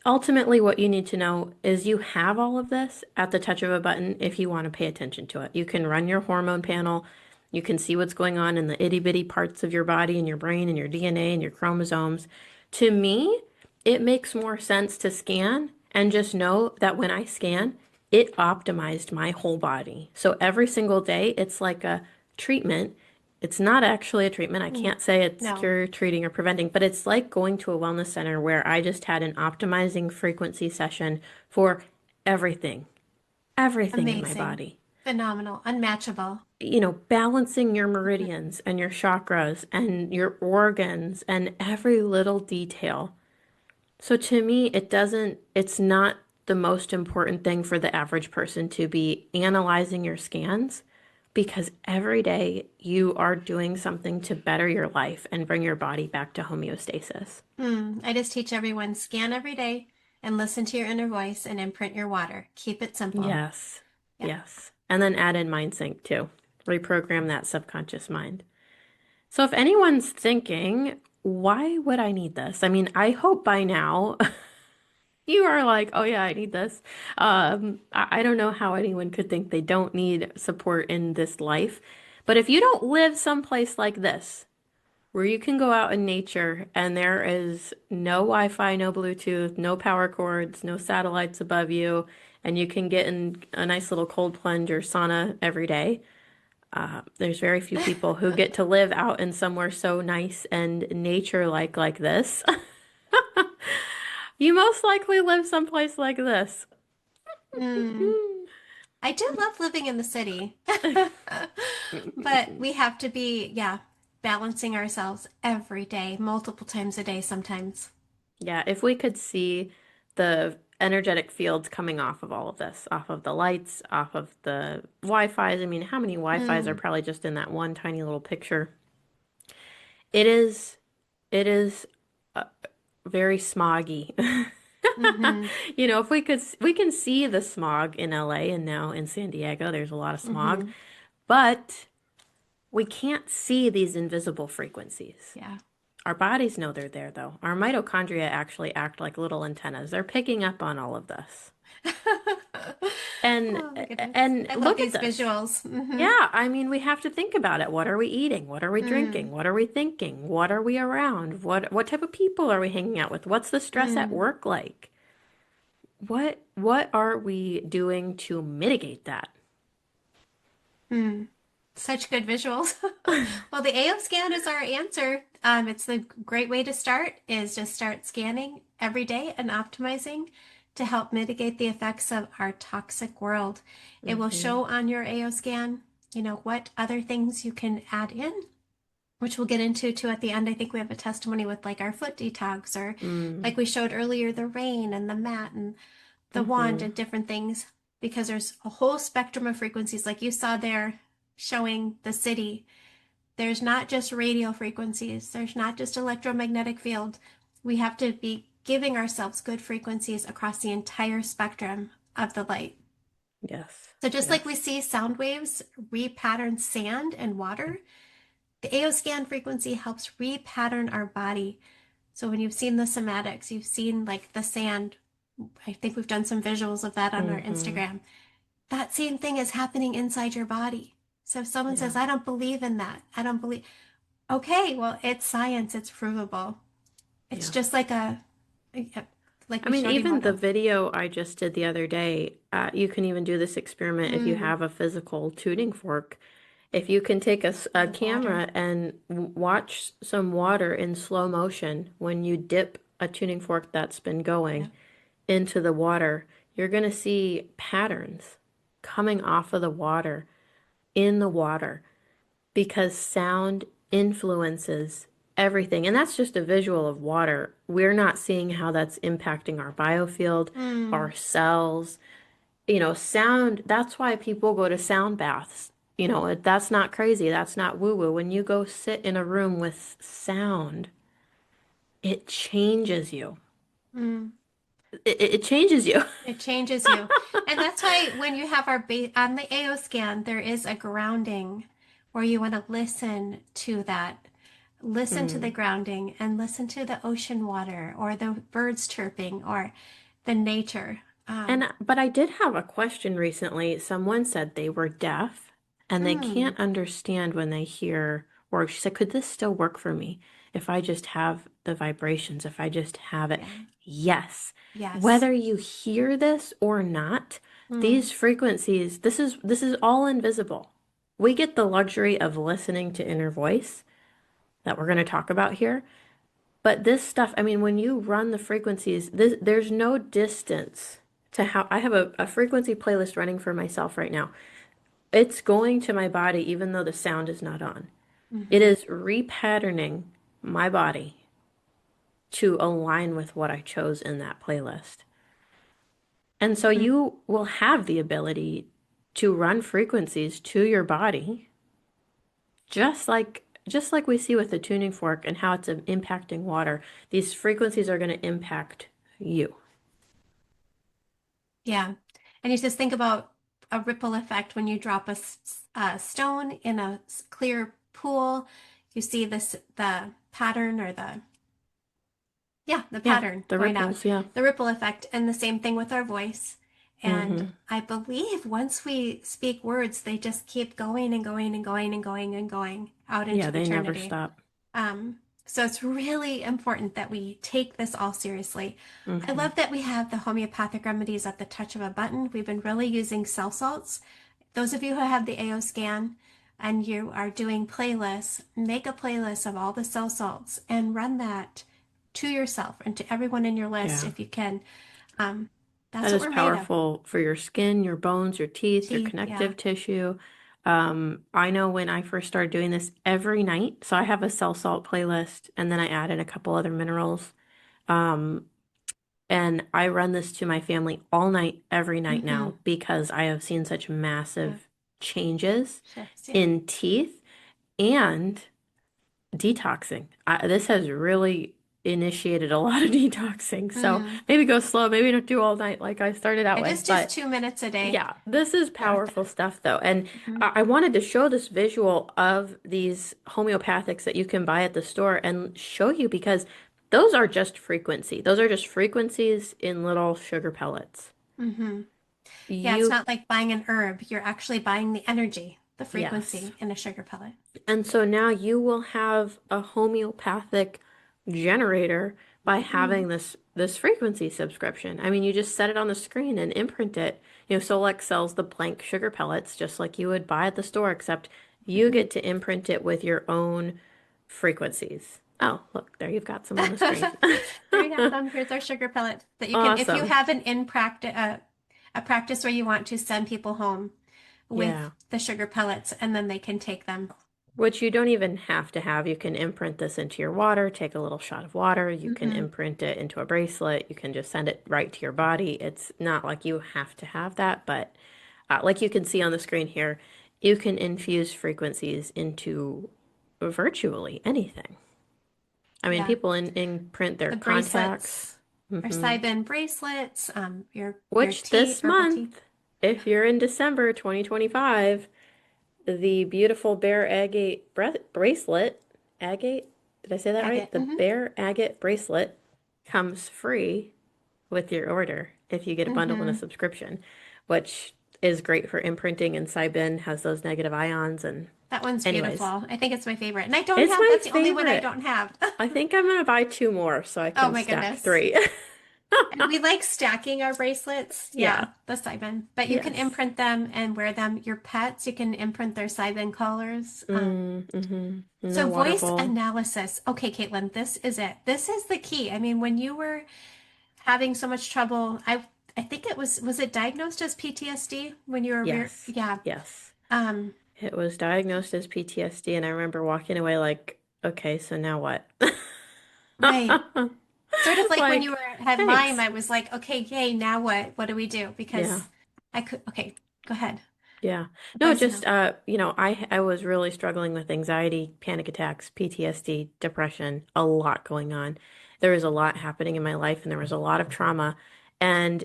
ultimately what you need to know is you have all of this at the touch of a button if you want to pay attention to it. You can run your hormone panel. You can see what's going on in the itty bitty parts of your body and your brain and your DNA and your chromosomes. To me, it makes more sense to scan and just know that when I scan, it optimized my whole body. So every single day, it's like a treatment. It's not actually a treatment. I Mm. can't say it's No, cure, treating, or preventing, but it's like going to a wellness center where I just had an optimizing frequency session for everything, everything in my amazing, body. phenomenal, unmatchable. Balancing your Mhm. meridians and your chakras and your organs and every little detail. So to me, it's not the most important thing for the average person to be analyzing your scans because every day you are doing something to better your life and bring your body back to homeostasis. I just teach everyone scan every day and listen to your inner voice and imprint your water. Keep it simple. Yes, Yeah. yes. And then add in mind sync too. Reprogram that subconscious mind. So if anyone's thinking, why would I need this? I mean, I hope by now you are like, oh yeah, I need this. I don't know how anyone could think they don't need support in this life. But if you don't live someplace like this, where you can go out in nature and there is no Wi-Fi, no Bluetooth, no power cords, no satellites above you, and you can get in a nice little cold plunge or sauna every day. There's very few people who get to live out in somewhere so nice and nature-like this. You most likely live someplace like this. Mm. I do love living in the city, but we have to be, yeah, balancing ourselves every day, multiple times a day sometimes. Yeah, if we could see the energetic fields coming off of all of this, off of the lights, off of the Wi-Fis. I mean, how many Wi-Fis are Mm. probably just in that one tiny little picture? It is, it is very smoggy. Mm-hmm. If we can see the smog in LA and now in San Diego, there's a lot of smog, Mm-hmm. but we can't see these invisible frequencies. Yeah. Our bodies know they're there, though. Our mitochondria actually act like little antennas. They're picking up on all of this. And Oh my goodness. and I love look at these this. visuals. Mm-hmm. Yeah, I mean, we have to think about it. What are we eating? What are we Mm. drinking? What are we thinking? What are we around? What type of people are we hanging out with? What's the stress at Mm. work like? What are we doing to mitigate that? Mm. Such good visuals. Well, the AO scan is our answer. It's the great way to start is just start scanning every day and optimizing to help mitigate the effects of our toxic world. It will Hmm. show on your AO scan, what other things you can add in, which we'll get into too at the end. I think we have a testimony with like our foot detox or Mm. like we showed earlier, the rain and the mat and the wand Hmm. and different things because there's a whole spectrum of frequencies like you saw there showing the city. There's not just radio frequencies, there's not just electromagnetic field. We have to be giving ourselves good frequencies across the entire spectrum of the light. Yes. So just like we Yes. see sound waves repattern sand and water, the AO scan frequency helps repattern our body. So when you've seen the somatics, you've seen like the sand. I think we've done some visuals of that on our Hmm. Instagram. That same thing is happening inside your body. So if someone Yeah. says, I don't believe in that, I don't believe, okay, well, it's science, it's provable. It's Yeah. just like yeah, like I we mean, showed even the Emoto. video I just did the other day, you can even do this experiment if you Mm, have a physical tuning fork. If you can take a the water. camera and watch some water in slow motion when you dip a tuning fork that's been Yeah. going into the water, you're going to see patterns coming off of the water, in the water, because sound influences everything. And that's just a visual of water. We're not seeing how that's impacting our biofield, Mm, our cells. Sound, that's why people go to sound baths. That's not crazy. That's not woo-woo. When you go sit in a room with sound, it changes you. mm. It changes you. It changes you. And that's why when you have our on the AO scan, there is a grounding where you want to listen to that. Listen to the Mm. grounding and listen to the ocean water or the birds chirping or the nature. But I did have a question recently. Someone said they were deaf and they Mm, can't understand when they hear, or she said, could this still work for me if I just have the vibrations, if I just have it? yeah. Yes. Yes. Whether you hear this or not, Mm, these frequencies, this is all invisible. We get the luxury of listening to inner voice that we're going to talk about here. But this stuff, I mean, when you run the frequencies, there's no distance to how I have a frequency playlist running for myself right now. It's going to my body even though the sound is not on. It mm-hmm, is repatterning my body to align with what I chose in that playlist. And so mm, you will have the ability to run frequencies to your body just like we see with the tuning fork and how it's impacting water. These frequencies are going to impact you. yeah. And you just think about a ripple effect when you drop a stone in a clear pool. You see the pattern or the Yeah, pattern the going out, ripples, yeah. the ripple effect, and the same thing with our voice. And Mm-hmm. I believe once we speak words, they just keep going and going and going and going and going out Yeah, into they never eternity. stop. So it's really important that we take this all seriously. I Mm-hmm. love that we have the homeopathic remedies at the touch of a button. We've been really using cell salts. Those of you who have the AO scan and you are doing playlists, make a playlist of all the cell salts and run that to yourself and to everyone in your list Yeah. if you can. Um, that's That what is we're made of. powerful for your skin, your bones, your teeth, your Teeth, yeah. connective tissue. I know when I first started doing this every night, so I have a cell salt playlist and then I add in a couple other minerals. Um, and I run this to my family all night, every night Mm-hmm. now because I have seen such Yeah. massive changes Shifts, yeah. in teeth and detoxing. This has really initiated a lot of detoxing. So Mm. maybe go slow, maybe don't do all night like I started out It with. is just But 2 minutes a day. yeah, this is Start with powerful stuff though. And that. Hmm. I wanted to show this visual of these homeopathics that you can buy at the store and show you because those are just frequency. Those are just frequencies in little sugar pellets. Hmm. Yeah, it's You, not like buying an herb. You're actually buying the energy, the yes. frequency in a sugar pellet. And so now you will have a homeopathic generator by Mm. having this frequency subscription. I mean, you just set it on the screen and imprint it. Solex sells the blank sugar pellets just like you would buy at the store, except you Hmm. get to imprint it with your own frequencies. Oh, look, there you've got some on the screen. There you have some. Here's our sugar pellet that you can, if you Awesome. have an in practice, a practice where you want to send people home with Yeah. the sugar pellets, and then they can take them. Which you don't even have to have. You can imprint this into your water, take a little shot of water. You can Hmm. imprint it into a bracelet. You can just send it right to your body. It's not like you have to have that, but like you can see on the screen here, you can infuse frequencies into virtually anything. I mean, Yeah, people imprint their the bracelets, contacts, our hmm Cybin bracelets, your which tea, this herbal tea. month, if you're in December 2025, the beautiful bear agate bracelet, agate, did I say that right? Agate. The Hmm. bear agate bracelet comes free with your order if you get a bundle and a Hmm. subscription, which is great for imprinting, and Cybin has those negative ions. And That one's anyways, beautiful. I think it's my favorite. And I don't it's have, my that's the only one I favorite. don't have. I think I'm gonna buy two more so I Oh can my stack goodness. three. And we like stacking our bracelets. Yeah. Yeah, the Simon. But you can Yes. imprint them and wear them. Your pets, you can imprint their Simon collars. Mm-hmm. And they're So voice waterable. analysis. Okay, Caitlin, this is it. This is the key. I mean, when you were having so much trouble, I think was it diagnosed as PTSD when you were Yes. yeah. Yes. Um, It was diagnosed as PTSD, and I remember walking away like, okay, so now what? right. Sort of like when you Like, had Lyme, thanks. I was like, okay, yay, now what? What do we do? Yeah. Because I could, okay, go ahead. Yeah. No, Voice just analysis. I was really struggling with anxiety, panic attacks, PTSD, depression, a lot going on. There was a lot happening in my life and there was a lot of trauma and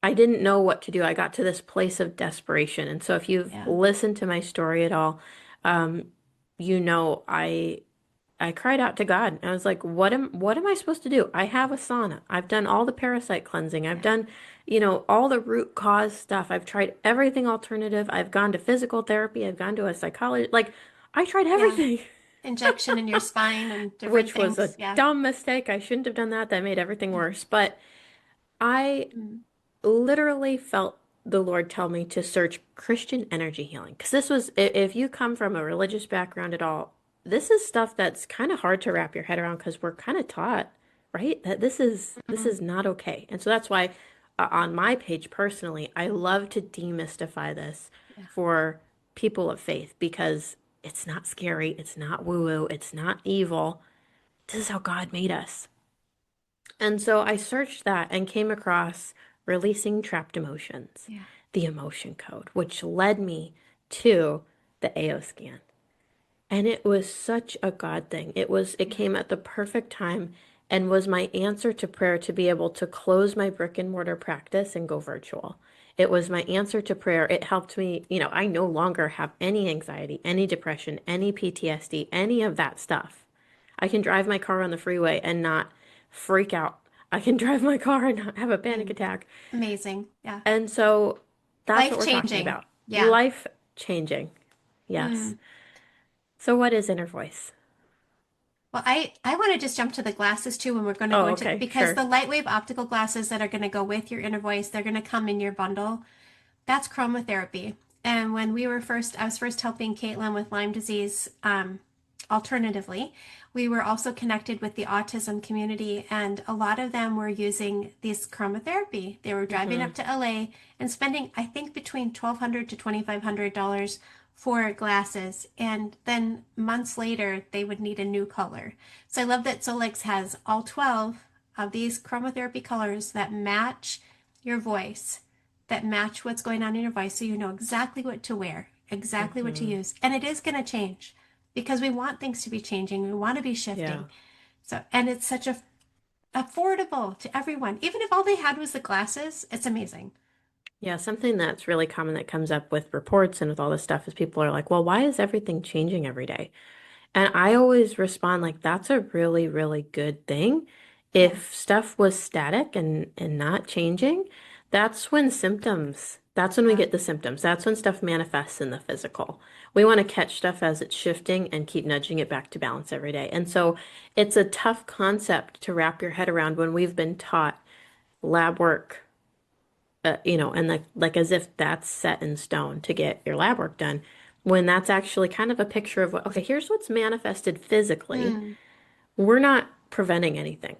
I didn't know what to do. I got to this place of desperation. And so if you've Yeah. listened to my story at all, um, you know I cried out to God. I was like, what am I supposed to do? I have a sauna. I've done all the parasite cleansing. I've Yeah. done, all the root cause stuff. I've tried everything alternative. I've gone to physical therapy. I've gone to a psychologist. Like, I tried Yeah. everything, Injection in your spine and different which was a things. Yeah. dumb mistake. I shouldn't have done that. That made everything worse. But I Mm. literally felt the Lord tell me to search Christian energy healing. Because this was, if you come from a religious background at all, this is stuff that's kind of hard to wrap your head around because we're kind of taught, right, that this is Mm. not okay. And so that's why on my page personally, I love to demystify this Yeah. for people of faith because it's not scary, it's not woo-woo, it's not evil. This is how God made us. And so I searched that and came across Releasing Trapped Emotions, Yeah. the emotion code, which led me to the AO scan. And it was such a God thing. It Yeah. came at the perfect time and was my answer to prayer to be able to close my brick and mortar practice and go virtual. It was my answer to prayer. It helped me, I no longer have any anxiety, any depression, any PTSD, any of that stuff. I can drive my car on the freeway and not freak out. I can drive my car and not have a panic And attack. amazing. Yeah. And so that's what Life we're talking changing. about. Yeah. Life changing. Yes. Mm. So what is inner voice? Well, I want to just jump to the glasses too when we're going to go Oh, into okay, because sure. the Lightwave optical glasses that are going to go with your inner voice, they're going to come in your bundle. That's chromotherapy. And when I was first helping Caitlin with Lyme disease, alternatively, we were also connected with the autism community, and a lot of them were using this chromotherapy. They were driving Mm-hmm. up to LA and spending, I think, between $1,200 to $2,500 for glasses, and then months later they would need a new color. So I love that Solex has all 12 of these chromotherapy colors that match your voice, that match what's going on in your voice, so you know exactly what to wear, exactly what to Mm-hmm. use. And it is going to change because we want things to be changing, we want to be Yeah. shifting. So, and it's such a affordable to everyone. Even if all they had was the glasses, it's amazing. Yeah, something that's really common that comes up with reports and with all this stuff is people are like, well, why is everything changing every day? And I always respond like, that's a really, really good thing. Yeah. If stuff was static and not changing, that's when we Yeah. get the symptoms. That's when stuff manifests in the physical. We want to catch stuff as it's shifting and keep nudging it back to balance every day. And so it's a tough concept to wrap your head around when we've been taught lab work, and like as if that's set in stone to get your lab work done, when that's actually kind of a picture of what, okay, here's what's manifested physically. Mm. We're not preventing anything.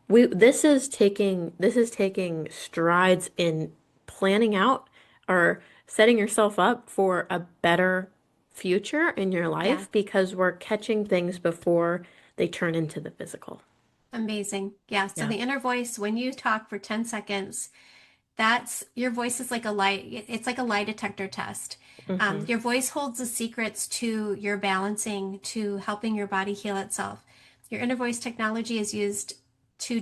We this is taking strides in planning out or setting yourself up for a better future in your Yeah. life because we're catching things before they turn into the physical. Amazing. Yeah. So Yeah. the inner voice, when you talk for 10 seconds, that's your voice is like a light, it's like a lie detector test. Mm-hmm. Your voice holds the secrets to your balancing, to helping your body heal itself. Your inner voice technology is used to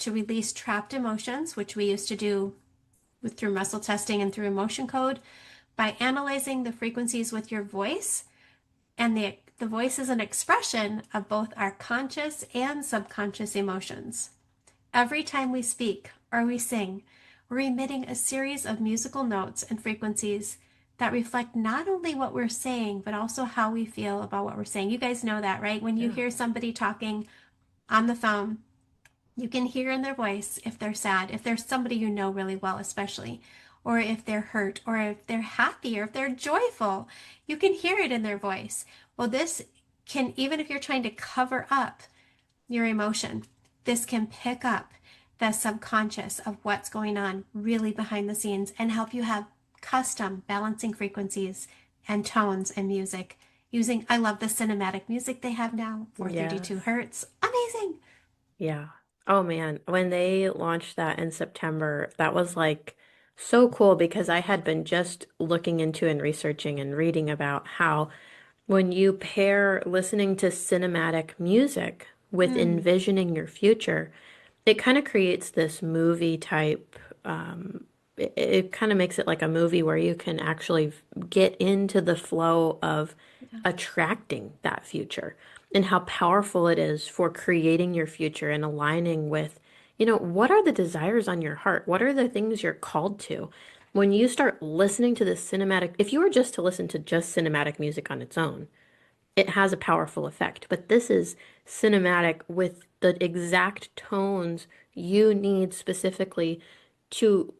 release trapped emotions, which we used to do through muscle testing and through emotion code by analyzing the frequencies with your voice. And the voice is an expression of both our conscious and subconscious emotions. Every time we speak or we sing, we're emitting a series of musical notes and frequencies that reflect not only what we're saying, but also how we feel about what we're saying. You guys know that, right? When you Yeah. hear somebody talking on the phone, you can hear in their voice if they're sad, if there's somebody you know really well, especially, or if they're hurt, or if they're happy, or if they're joyful. You can hear it in their voice. Well, this can, even if you're trying to cover up your emotion, this can pick up the subconscious of what's going on really behind the scenes and help you have custom balancing frequencies and tones and music using, I love the cinematic music they have now, 432 Yes. hertz. Amazing. Yeah. Oh man, when they launched that in September, that was like so cool because I had been just looking into and researching and reading about how when you pair listening to cinematic music with Mm, envisioning your future, it kind of creates this movie type, it kind of makes it like a movie where you can actually get into the flow of yeah, attracting that future and how powerful it is for creating your future and aligning with, what are the desires on your heart? What are the things you're called to? When you start listening to this cinematic, if you were just to listen to just cinematic music on its own, it has a powerful effect. But this is cinematic with the exact tones you need specifically to,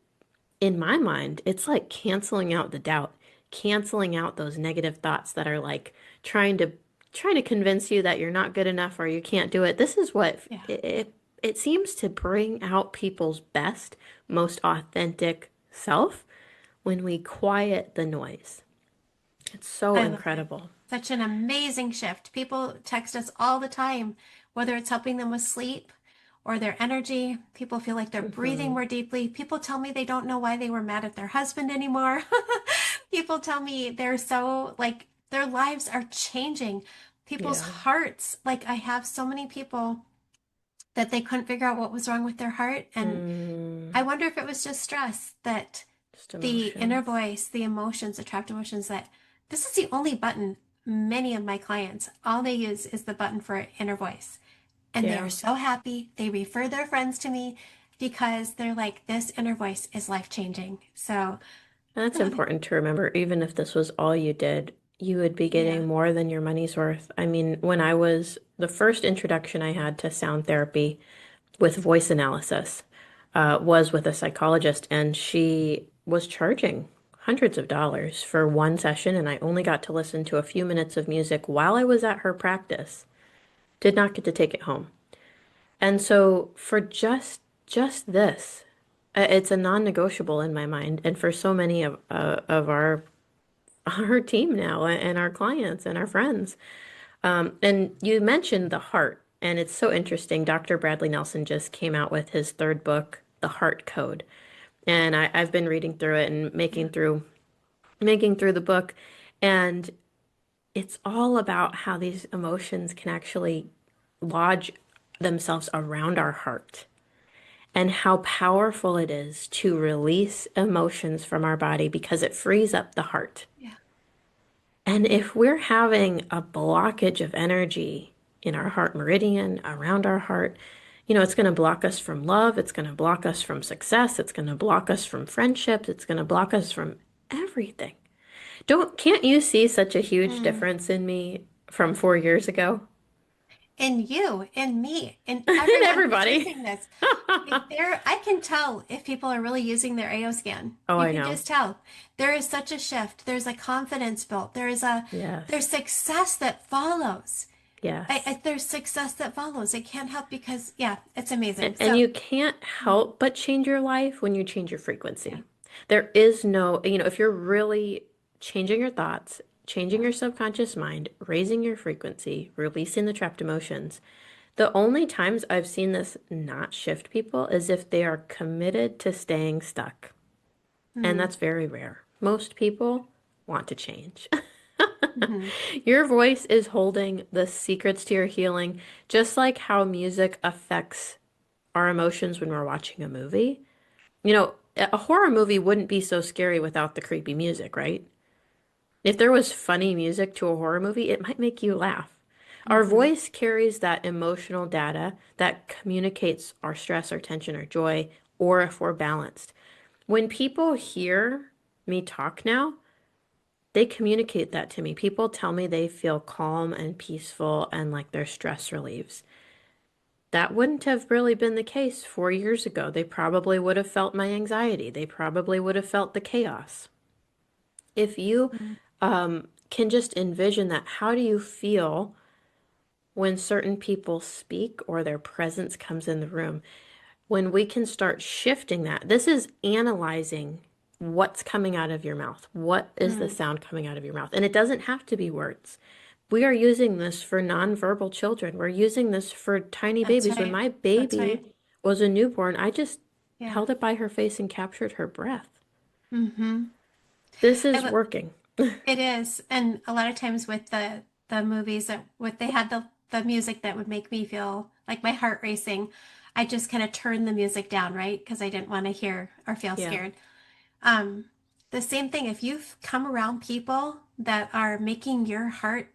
in my mind, it's like canceling out the doubt, canceling out those negative thoughts that are like trying to convince you that you're not good enough or you can't do it. This is what yeah. it seems to bring out people's best, most authentic self when we quiet the noise. It's so I love it. incredible. Such an amazing shift. People text us all the time, whether it's helping them with sleep or their energy. People feel like they're breathing Hmm. more deeply. People tell me they don't know why they were mad at their husband anymore. People tell me they're so like their lives are changing. People's Yeah. hearts, like I have so many people that they couldn't figure out what was wrong with their heart. And I Mm, wonder if it was just stress that just the inner emotions. voice, the emotions, the trapped emotions, that this is the only button many of my clients, all they use is the button for inner voice. And they are Yeah. so happy. They refer their friends to me because they're like, this inner voice is life changing. So And I that's love it. important to remember. Even if this was all you did, you would be Yeah. getting more than your money's worth. I mean, when I was the first introduction I had to sound therapy with voice analysis was with a psychologist, and she was charging hundreds of dollars for one session, and I only got to listen to a few minutes of music while I was at her practice. Did not get to take it home. And so for just this, it's a non-negotiable in my mind, and for so many of our team now and our clients and our friends. And you mentioned the heart, and it's so interesting. Dr. Bradley Nelson just came out with his third book, The Heart Code, and I've been reading through it and Yeah. making through the book, and it's all about how these emotions can actually lodge themselves around our heart and how powerful it is to release emotions from our body because it frees up the heart. Yeah. And if we're having a blockage of energy in our heart meridian, around our heart, it's going to block us from love. It's going to block us from success. It's going to block us from friendships. It's going to block us from everything. Can't you see such a huge Mm. difference in me from 4 years ago? In you, in me, in And everyone who's everybody. using this. If they're, I can tell if people are really using their AO scan. Oh, You I can know. just tell. There is such a shift. There's a confidence built. There's Yes. success that follows. Yes. There's success that follows. It can't help because, yeah, it's amazing. And So, you can't help but change your life when you change your yeah, frequency. There is no, if you're really changing your thoughts, changing yeah. your subconscious mind, raising your frequency, releasing the trapped emotions, the only times I've seen this not shift people is if they are committed to staying stuck. And Hmm. that's very rare. Most people want to change. Hmm. Your voice is holding the secrets to your healing, just like how music affects our emotions when we're watching a movie. A horror movie wouldn't be so scary without the creepy music, right? If there was funny music to a horror movie, it might make you laugh. Our Hmm. voice carries that emotional data that communicates our stress, our tension, our joy, or if we're balanced. When people hear me talk now, they communicate that to me. People tell me they feel calm and peaceful and like their stress relieves. That wouldn't have really been the case 4 years ago. They probably would have felt my anxiety. They probably would have felt the chaos. If you Mm. can just envision that, how do you feel when certain people speak or their presence comes in the room? When we can start shifting that, this is analyzing what's coming out of your mouth. What is the Mm. sound coming out of your mouth? And it doesn't have to be words. We are using this for nonverbal children. We're using this for tiny That's babies. When right. my That's baby right. was a newborn, I just Yeah. held it by her face and captured her breath. Mm-hmm. This I is lo- working. it is, and a lot of times with the movies that what they had the music that would make me feel like my heart racing, I just kind of turned the music down, right? Because I didn't want to hear or feel Yeah. scared. Um, the same thing, if you've come around people that are making your heart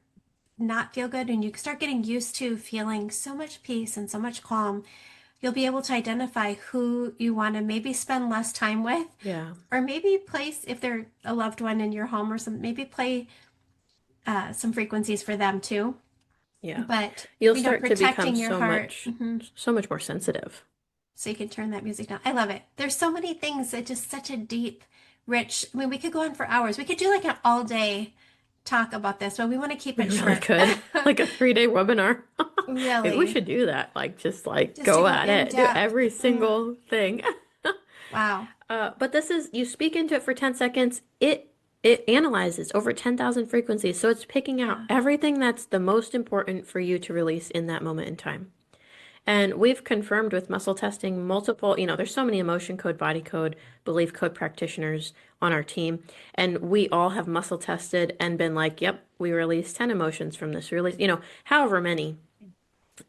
not feel good and you start getting used to feeling so much peace and so much calm, you'll be able to identify who you want to maybe spend less time with, Yeah. or maybe place, if they're a loved one in your home or some, maybe play some frequencies for them too. Yeah. But, You'll start to become protecting your heart. so much more sensitive. So you can turn that music down. I love it. There's so many things that just such a deep, rich. I mean, we could go on for hours. We could do like an all day talk about this, but we want to keep We it really short. could. Like a 3-day webinar. Maybe we Really, should do that. Like just to go go at in it. Do depth. every Mm, single thing. wow. But this is, you speak into it for 10 seconds. It analyzes over 10,000 frequencies. So it's picking out Yeah. everything that's the most important for you to release in that moment in time. And we've confirmed with muscle testing multiple, there's so many emotion code, body code, belief code practitioners on our team. And we all have muscle tested and been like, yep, we released 10 emotions from this release, however many,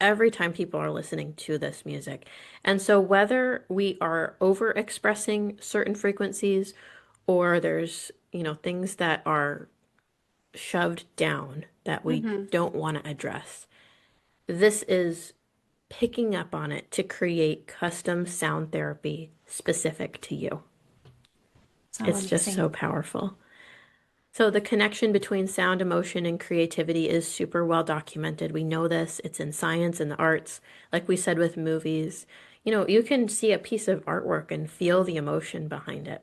every time people are listening to this music. And so whether we are over expressing certain frequencies or there's, things that are shoved down that we Mm-hmm. don't want to address, this is picking up on it to create custom sound therapy specific to you. So It's just amazing. so powerful. So, the connection between sound, emotion, and creativity is super well documented. We know this, it's in science and the arts. Like we said with movies, you can see a piece of artwork and feel the emotion behind it.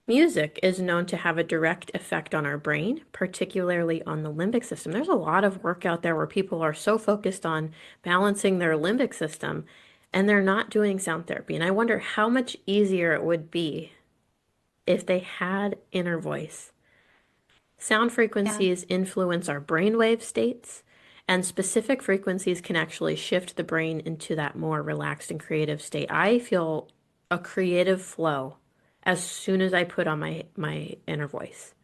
Music is known to have a direct effect on our brain, particularly on the limbic system. There's a lot of work out there where people are so focused on balancing their limbic system and they're not doing sound therapy. And I wonder how much easier it would be if they had inner voice. Sound Yeah. frequencies influence our brainwave states, and specific frequencies can actually shift the brain into that more relaxed and creative state. I feel a creative flow as soon as I put on my inner voice.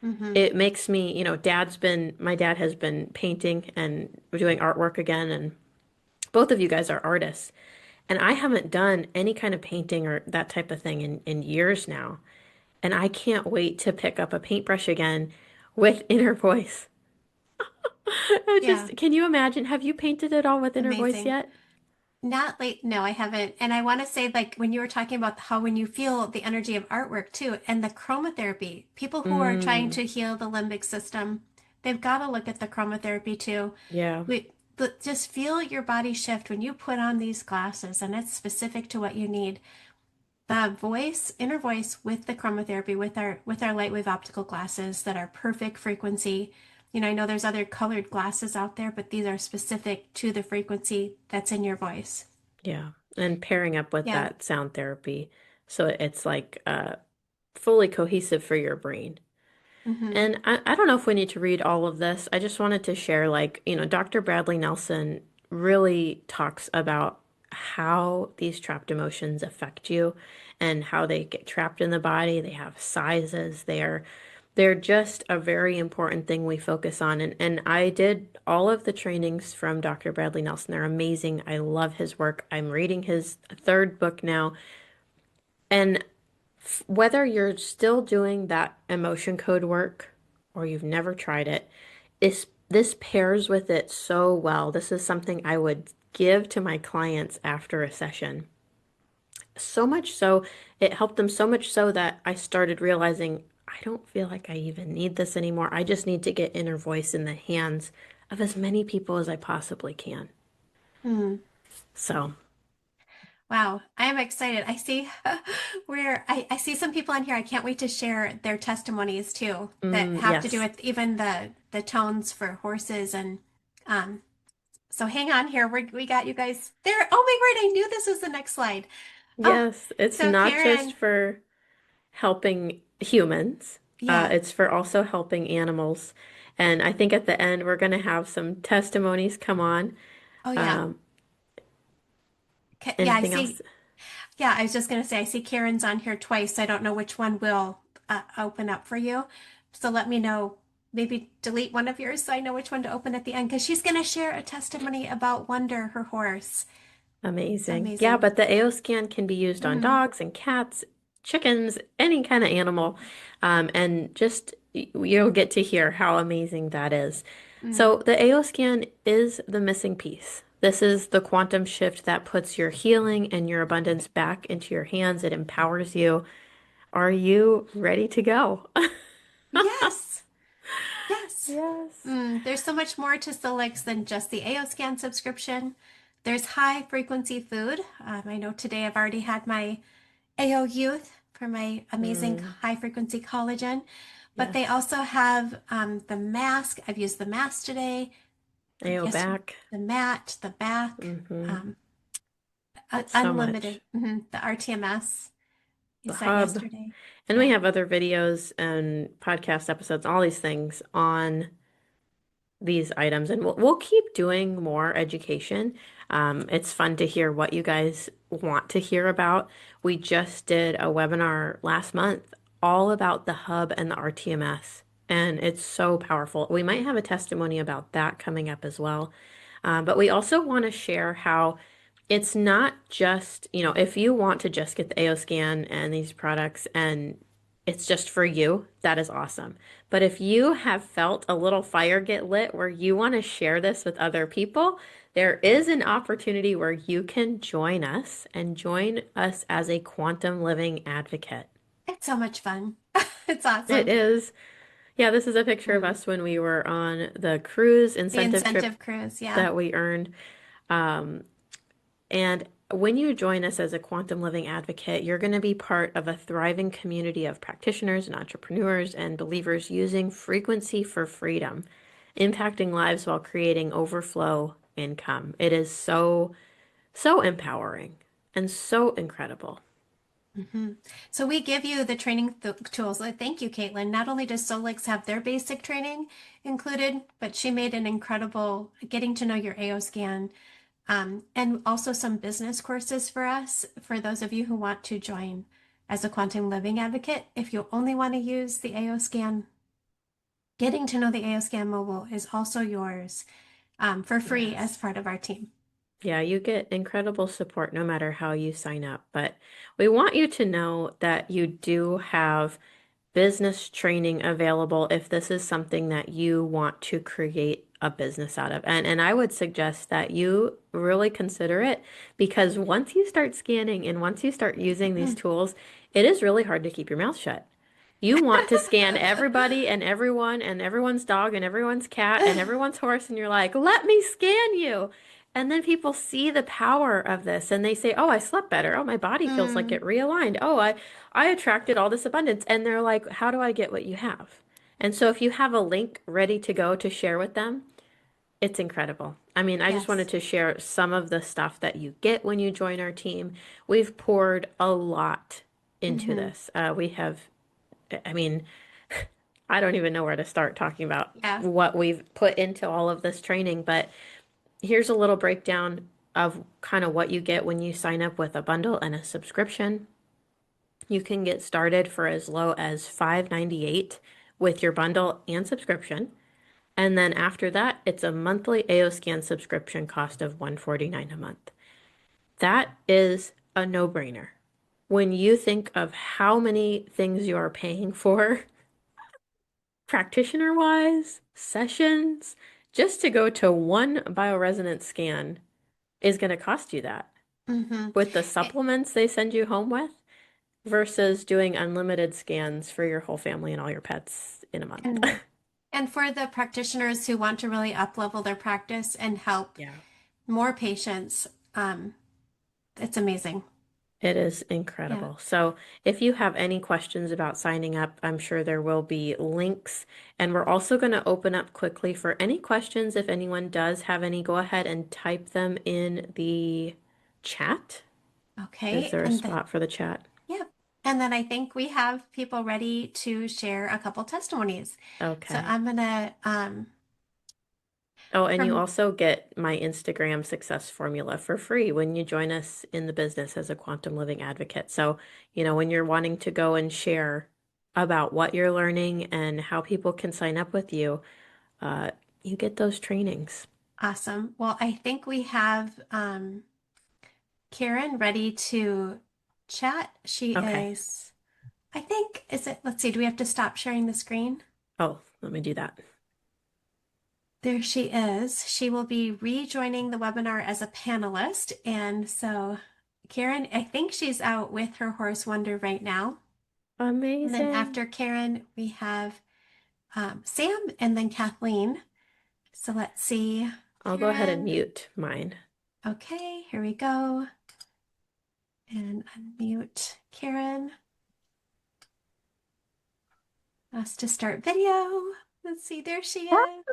Mm-hmm. It makes me, my dad has been painting and doing artwork again, and both of you guys are artists. And I haven't done any kind of painting or that type of thing in years now. And I can't wait to pick up a paintbrush again with inner voice. Yeah. Can you imagine? Have you painted at all with inner voice Amazing. yet? Not late. No, I haven't. And I want to say, like, when you were talking about how when you feel the energy of artwork too, and the chromotherapy, people who are trying Mm, to heal the limbic system, they've got to look at the chromotherapy too. yeah, But just feel your body shift when you put on these glasses, and it's specific to what you need. The voice, inner voice with the chromotherapy, with our light wave optical glasses that are perfect frequency. I know there's other colored glasses out there, but these are specific to the frequency that's in your voice. yeah. And pairing up with Yeah. that sound therapy. So it's like fully cohesive for your brain. Mm-hmm. And I don't know if we need to read all of this. I just wanted to share, like, Dr. Bradley Nelson really talks about how these trapped emotions affect you and how they get trapped in the body. They have sizes. They're just a very important thing we focus on. And I did all of the trainings from Dr. Bradley Nelson. They're amazing. I love his work. I'm reading his third book now. And whether you're still doing that emotion code work or you've never tried it, this pairs with it so well. This is something I would give to my clients after a session. so much so, it helped them so much so that I started realizing I don't feel like I even need this anymore. I just need to get inner voice in the hands of as many people as I possibly can. Hmm. So, Wow, I am excited. I see I see some people in here. I can't wait to share their testimonies too that have to do yes. with even the tones for horses and um so hang on here. We got you guys there. Oh my word, I knew this was the next slide. Oh, Yes, it's so not just Karen, for helping humans, yeah. it's for also helping animals. And I think at the end, we're going to have some testimonies come on. Oh yeah. Um, Yeah, I anything else? see. Yeah, I was just gonna say I see Karen's on here twice. I don't know which one will open up for you. So let me know. Maybe delete one of yours so I know which one to open at the end because she's gonna share a testimony about Wonder, her horse. So Amazing. Yeah, amazing. but the AO scan can be used on Mm, dogs and cats, chickens, any kind of animal. And just you'll get to hear how amazing that is. So mm. the AO scan is the missing piece. This is the quantum shift that puts your healing and your abundance back into your hands. It empowers you. Are you ready to go? Yes, yes. Yes. There's so much more to Solix than just the AO scan subscription. There's high frequency food. I know today I've already had my AO Youth for my amazing Mm, high frequency collagen. But they yes. also have the mask. I've used the mask today. AO Yes, back. the mat, the back, Hmm. um, So unlimited, much. the RTMS. The Use that hub. yesterday. And we Yeah. have other videos and podcast episodes, all these things on these items, and we'll keep doing more education. It's fun to hear what you guys want to hear about. We just did a webinar last month all about the hub and the RTMS, and it's so powerful. We might have a testimony about that coming up as well. But we also want to share how it's not just, if you want to just get the AO scan and these products and it's just for you, that is awesome. But if you have felt a little fire get lit where you want to share this with other people, there is an opportunity where you can join us and join us as a quantum living advocate. It's so much fun. It's It awesome. is. Yeah, this is a picture of Mm. us when we were on the cruise The incentive trip incentive cruise. Yeah. that we earned. Um, And when you join us as a quantum living advocate, you're going to be part of a thriving community of practitioners and entrepreneurs and believers using frequency for freedom, impacting lives while creating overflow income. It is so, so empowering and so incredible. hmm So we give you the training tools. Thank you, Caitlin. Not only does Solix have their basic training included, but she made an incredible getting to know your AO scan, and also some business courses for us, for those of you who want to join as a quantum living advocate. If you only want to use the AO scan, getting to know the AO scan mobile is also yours for free as Yes. part of our team. Yeah, you get incredible support no matter how you sign up. But we want you to know that you do have business training available if this is something that you want to create a business out of. And I would suggest that you really consider it because once you start scanning and once you start using these tools, it is really hard to keep your mouth shut. You want to scan everybody and everyone's dog and everyone's cat and everyone's horse, and you're like, let me scan you. And then people see the power of this and they say, oh, I slept better. Oh, my body feels like Mm, it realigned. Oh, I attracted all this abundance. And they're like, how do I get what you have? And so if you have a link ready to go to share with them, it's incredible. I mean, I just wanted yes. to share some of the stuff that you get when you join our team. We've poured a lot into hmm this. We have, I mean, I don't even know where to start talking about Yeah. what we've put into all of this training, but here's a little breakdown of kind of what you get when you sign up with a bundle and a subscription. You can get started for as low as $5.98 with your bundle and subscription. And then after that, it's a monthly AO scan subscription cost of $149 a month. That is a no-brainer. When you think of how many things you are paying for, practitioner-wise, sessions, just to go to one bioresonance scan is going to cost you that. Mm-hmm. with the supplements they send you home with versus doing unlimited scans for your whole family and all your pets in a month. And and for the practitioners who want to really up level their practice and help Yeah. more patients, it's amazing. It is Yeah. incredible. So, if you have any questions about signing up, I'm sure there will be links. And we're also going to open up quickly for any questions. If anyone does have any, go ahead and type them in the chat. Is Okay. there a And then, spot for the chat? yeah. And then I think we have people ready to share a couple testimonies. So Okay. I'm gonna Oh, and you from also get my Instagram success formula for free when you join us in the business as a quantum living advocate. So, when you're wanting to go and share about what you're learning and how people can sign up with you, uh, you get those trainings. awesome. Well, I think we have Karen ready to chat. She Okay. is, I think, let's see, do we have to stop sharing the screen? Oh, let me do that. There she is. She will be rejoining the webinar as a panelist. And so, Karen, I think she's out with her horse Wonder right now. And then Amazing. after Karen, we have Sam and then Kathleen. So let's see. I'll go ahead and Karen. mute mine. Okay, here we go. And unmute Karen. Us to start video. Let's see, there she is.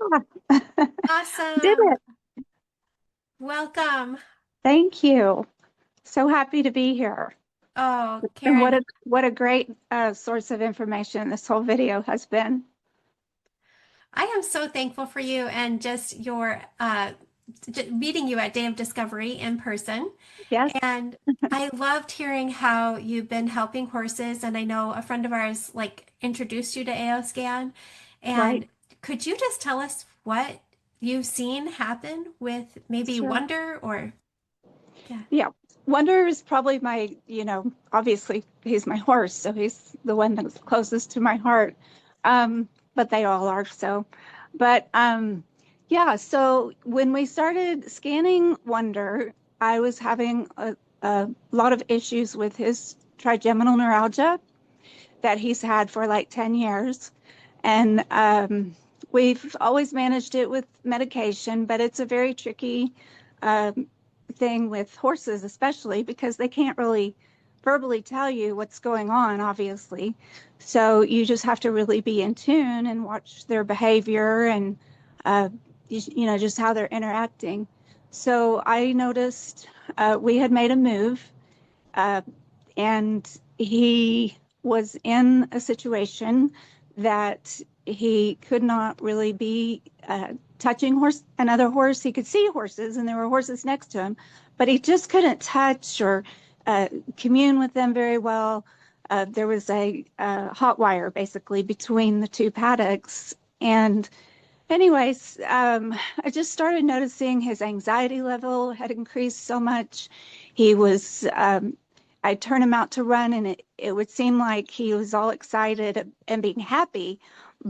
Did Awesome. it. Welcome. Thank you. So happy to be here. Oh, And Karen, what a great source of information this whole video has been. I am so thankful for you and just your meeting you at Day of Discovery in person. Yes, And I loved hearing how you've been helping horses. And I know a friend of ours like introduced you to AO Scan. right. And could you just tell us what you've seen happen with maybe Sure. Wonder or yeah. Yeah. Wonder is probably my, obviously he's my horse, so he's the one that's closest to my heart. But they all are so. But yeah, so when we started scanning Wonder, I was having a lot of issues with his trigeminal neuralgia that he's had for like 10 years. And we've always managed it with medication, but it's a very tricky thing with horses, especially because they can't really verbally tell you what's going on, obviously. So you just have to really be in tune and watch their behavior and, just how they're interacting. So I noticed we had made a move uh, and he was in a situation that he could not really be touching another horse. He could see horses, and there were horses next to him, but he just couldn't touch or commune with them very well. There was a hot wire basically between the two paddocks, and anyways, I just started noticing his anxiety level had increased so much. He was, I'd turn him out to run, and it would seem like he was all excited and being happy.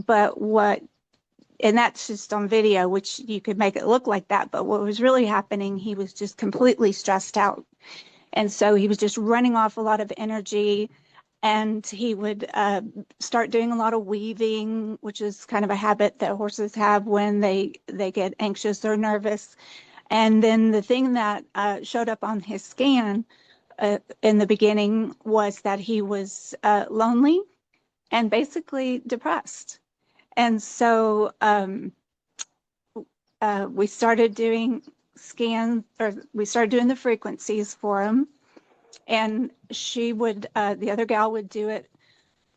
But and that's just on video, which you could make it look like that. But what was really happening, he was just completely stressed out. And so he was just running off a lot of energy, and he would start doing a lot of weaving, which is kind of a habit that horses have when they get anxious or nervous. And then the thing that showed up on his scan in the beginning was that he was lonely and basically depressed. And so we started doing scans, or we started doing the frequencies for him. And the other gal would do it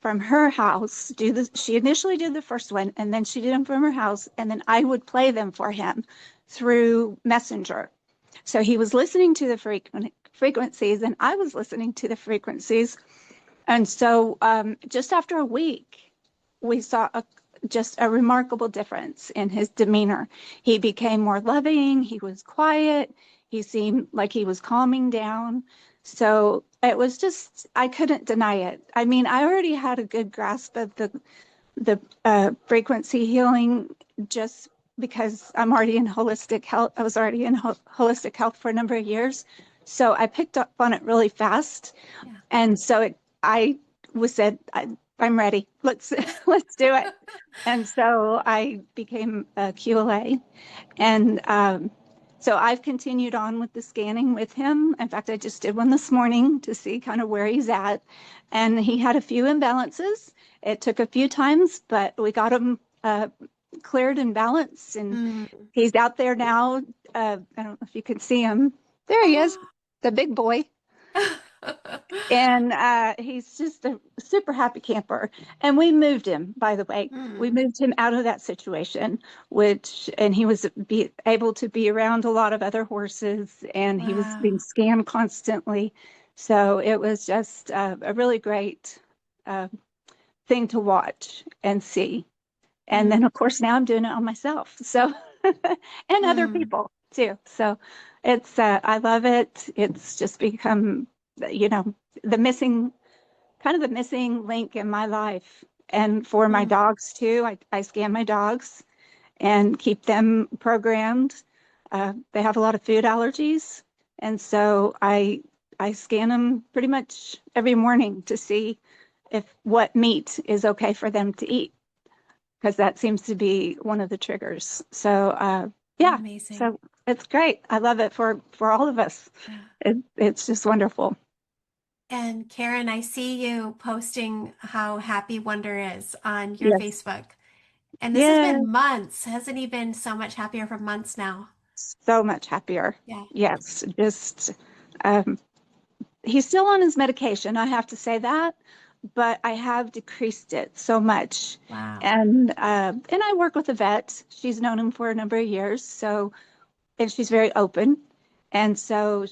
from her house. She initially did the first one, and then she did them from her house, and then I would play them for him through Messenger. So he was listening to the frequencies, and I was listening to the frequencies. And so just after a week, we saw just a remarkable difference in his demeanor. He became more loving. He was quiet. He seemed like he was calming down. So it was just, I couldn't deny it. I mean, I already had a good grasp of the frequency healing just because I'm already in holistic health. I was already in holistic health for a number of years. So I picked up on it really fast. Yeah. And so I said, I'm ready. Let's do it. And so I became a QLA. And so I've continued on with the scanning with him. In fact, I just did one this morning to see kind of where he's at. And he had a few imbalances. It took a few times, but we got him cleared and balanced. And he's out there now. I don't know if you can see him. There he is, the big boy. And he's just a super happy camper. And we moved him, by the way. We moved him out of that situation, and he was able to be around a lot of other horses, and he was being scanned constantly. So it was just a really great thing to watch and see. And then, of course, now I'm doing it on myself. So, and other people too. So I love it. It's just become, the missing link in my life. And for my dogs too, I scan my dogs and keep them programmed. They have a lot of food allergies. And so I scan them pretty much every morning to see what meat is okay for them to eat, because that seems to be one of the triggers. So, yeah, Amazing. So it's great. I love it for all of us. Yeah. It's just wonderful. And Karen, I see you posting how happy Wonder is on your Facebook. And this has been months. Hasn't he been so much happier for months now? So much happier. Yeah. Yes. Just, he's still on his medication, I have to say that, but I have decreased it so much. Wow. And I work with a vet. She's known him for a number of years. And she's very open. And so,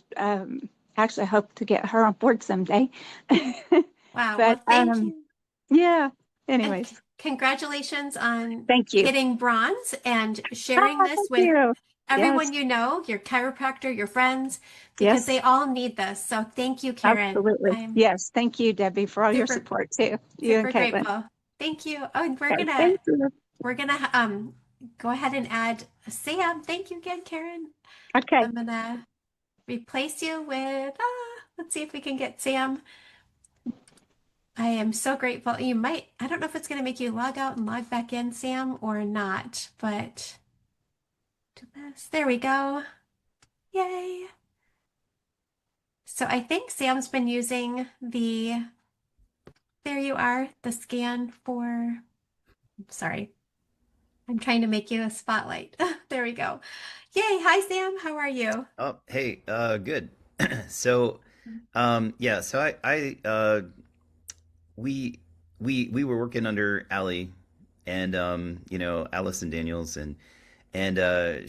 actually, I hope to get her on board someday. Wow. But, well, thank you. Yeah. Anyways. And congratulations on Thank you. hitting bronze and sharing this with everyone you know, your chiropractor, your friends, because they all need this. So thank you, Karen. Absolutely. Yes. Thank you, Debbie, for all your support too. You and Caitlin. Grateful. Thank you. Oh, and we're gonna go ahead and add Sam. Thank you again, Karen. Okay. I'm gonna replace you with, let's see if we can get Sam. I am so grateful. I don't know if it's going to make you log out and log back in, Sam, or not, but do this. There we go. Yay. So I think Sam's been using there you are, the scan for, sorry. I'm trying to make you a spotlight. There we go. Yay. Hi, Sam. How are you? Oh, hey, good. So, yeah, so we were working under Allie and, Allison Daniels and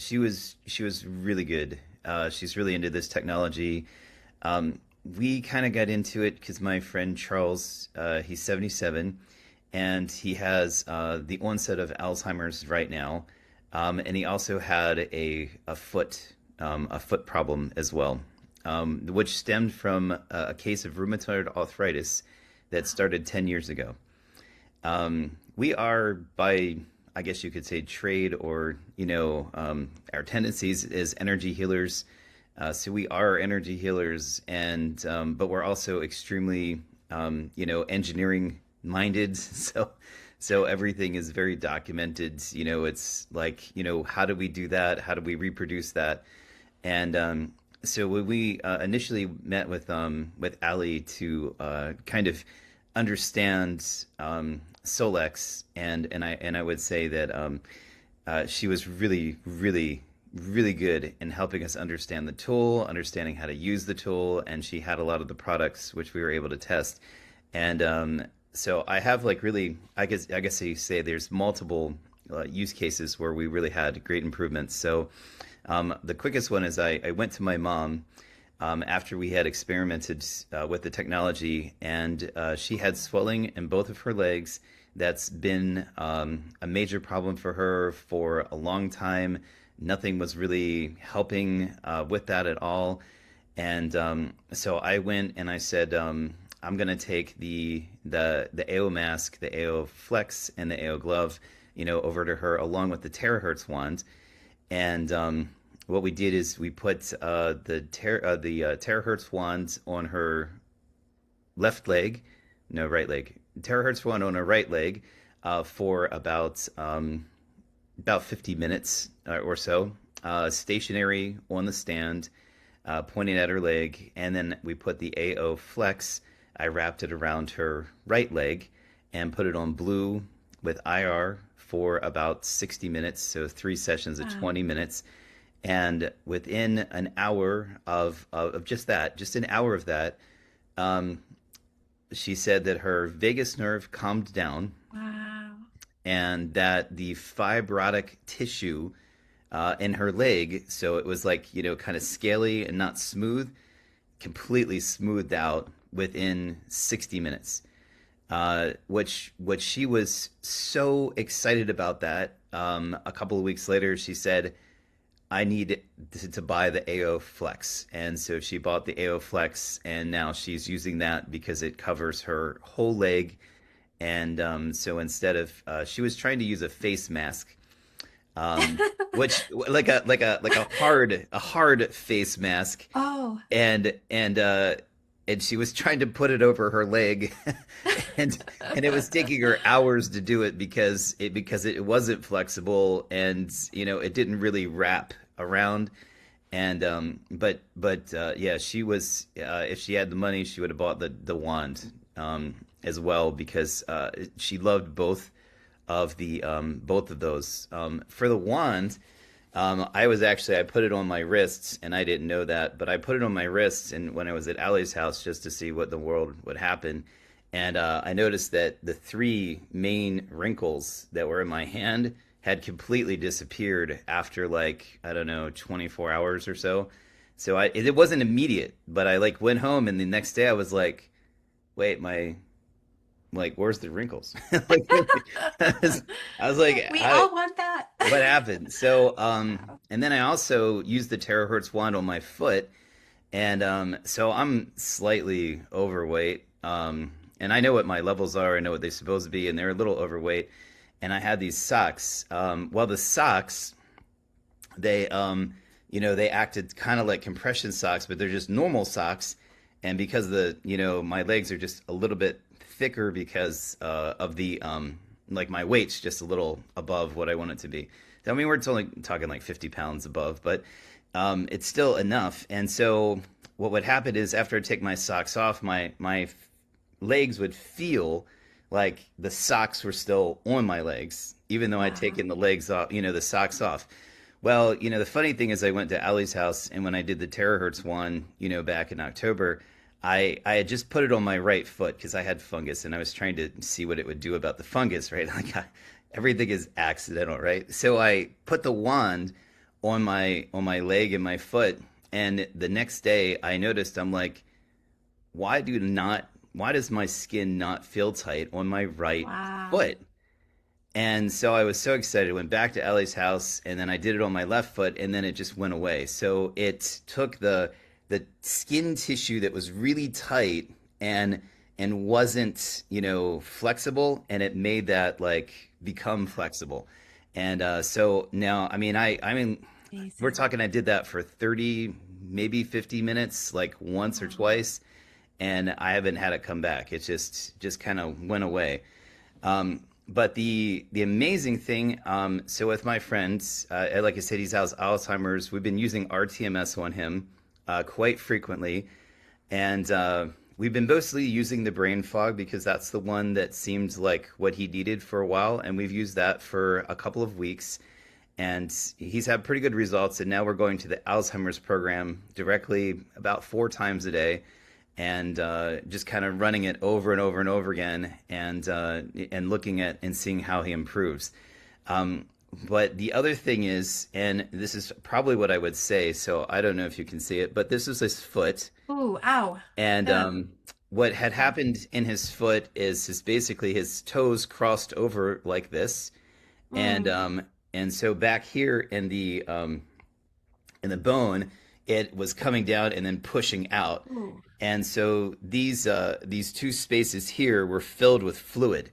she was really good. She's really into this technology. We kind of got into it because my friend Charles, he's 77 and he has the onset of Alzheimer's right now. And he also had a foot problem as well, which stemmed from a case of rheumatoid arthritis that started 10 years ago. We are, by, I guess you could say, trade or, our tendencies is energy healers. So we are energy healers, and but we're also extremely, engineering minded. So everything is very documented. It's like, how do we do that? How do we reproduce that? And so when we initially met with Allie to kind of understand Solex, and I would say that she was really, really, really good in helping us understand the tool, understanding how to use the tool, and she had a lot of the products which we were able to test. And so I have really, I guess you say there's multiple use cases where we really had great improvements. So the quickest one is I went to my mom after we had experimented with the technology, and she had swelling in both of her legs. That's been a major problem for her for a long time. Nothing was really helping with that at all. And so I went and I said, I'm going to take the AO mask, the AO Flex, and the AO Glove, over to her along with the terahertz wand. And what we did is we put the terahertz wand on her left leg, no, right leg. Terahertz wand on her right leg for about 50 minutes or so, stationary on the stand, pointing at her leg, and then we put the AO Flex. I wrapped it around her right leg and put it on blue with IR for about 60 minutes, so 3 sessions of 20 minutes. And within an hour of just that, just an hour of that, she said that her vagus nerve calmed down. Wow. And that the fibrotic tissue in her leg, so it was like, kind of scaly and not smooth, completely smoothed out within 60 minutes. Which she was so excited about that. A couple of weeks later, she said, I need to buy the AO Flex. And so she bought the AO Flex, and now she's using that because it covers her whole leg. And so instead of she was trying to use a face mask, which like a hard face mask. Oh. And she was trying to put it over her leg, and it was taking her hours to do it because it wasn't flexible, and it didn't really wrap around. And but yeah, she was if she had the money, she would have bought the wand as well, because she loved both of those. For the wand, I put it on my wrists, and I didn't know that, but I put it on my wrists, and when I was at Allie's house, just to see what the world would happen. And I noticed that the 3 main wrinkles that were in my hand had completely disappeared after, like, I don't know, 24 hours or so. So it wasn't immediate, but I went home, and the next day I was like, wait, where's the wrinkles? I was like, We all want that. what happened? So, and then I also used the terahertz wand on my foot, and so I'm slightly overweight, and I know what my levels are. I know what they're supposed to be, and they're a little overweight. And I had these socks. Well, the socks, they acted kind of like compression socks, but they're just normal socks. And because my legs are just a little bit thicker because of the my weight's just a little above what I want it to be. I mean, we're only talking like 50 pounds above, but it's still enough. And so what would happen is, after I take my socks off, my legs would feel like the socks were still on my legs, even though I'd taken the legs off, the socks off. Well, the funny thing is, I went to Allie's house, and when I did the terahertz one, back in October, I had just put it on my right foot because I had fungus, and I was trying to see what it would do about the fungus, right? Everything is accidental, right? So I put the wand on my leg and my foot, and the next day I noticed, I'm like, why does my skin not feel tight on my right foot? And so I was so excited. I went back to Ellie's house, and then I did it on my left foot, and then it just went away. So it took the skin tissue that was really tight and wasn't, flexible, and it made that become flexible. And so now, I mean, we're talking, I did that for 30, maybe 50 minutes, once or twice, and I haven't had it come back. It just kind of went away. But the amazing thing, so with my friends, like I said, he's Alzheimer's. We've been using RTMS on him quite frequently, and we've been mostly using the brain fog because that's the one that seemed like what he needed for a while, and we've used that for a couple of weeks, and he's had pretty good results. And now we're going to the Alzheimer's program directly about 4 times a day, and just kind of running it over and over and over again, and looking at and seeing how he improves. But the other thing is, and this is probably what I would say, so I don't know if you can see it, but this is his foot. Ooh, ow. And what had happened in his foot is basically his toes crossed over like this, and so back here in the bone, it was coming down and then pushing out. Ooh. And so these 2 spaces here were filled with fluid.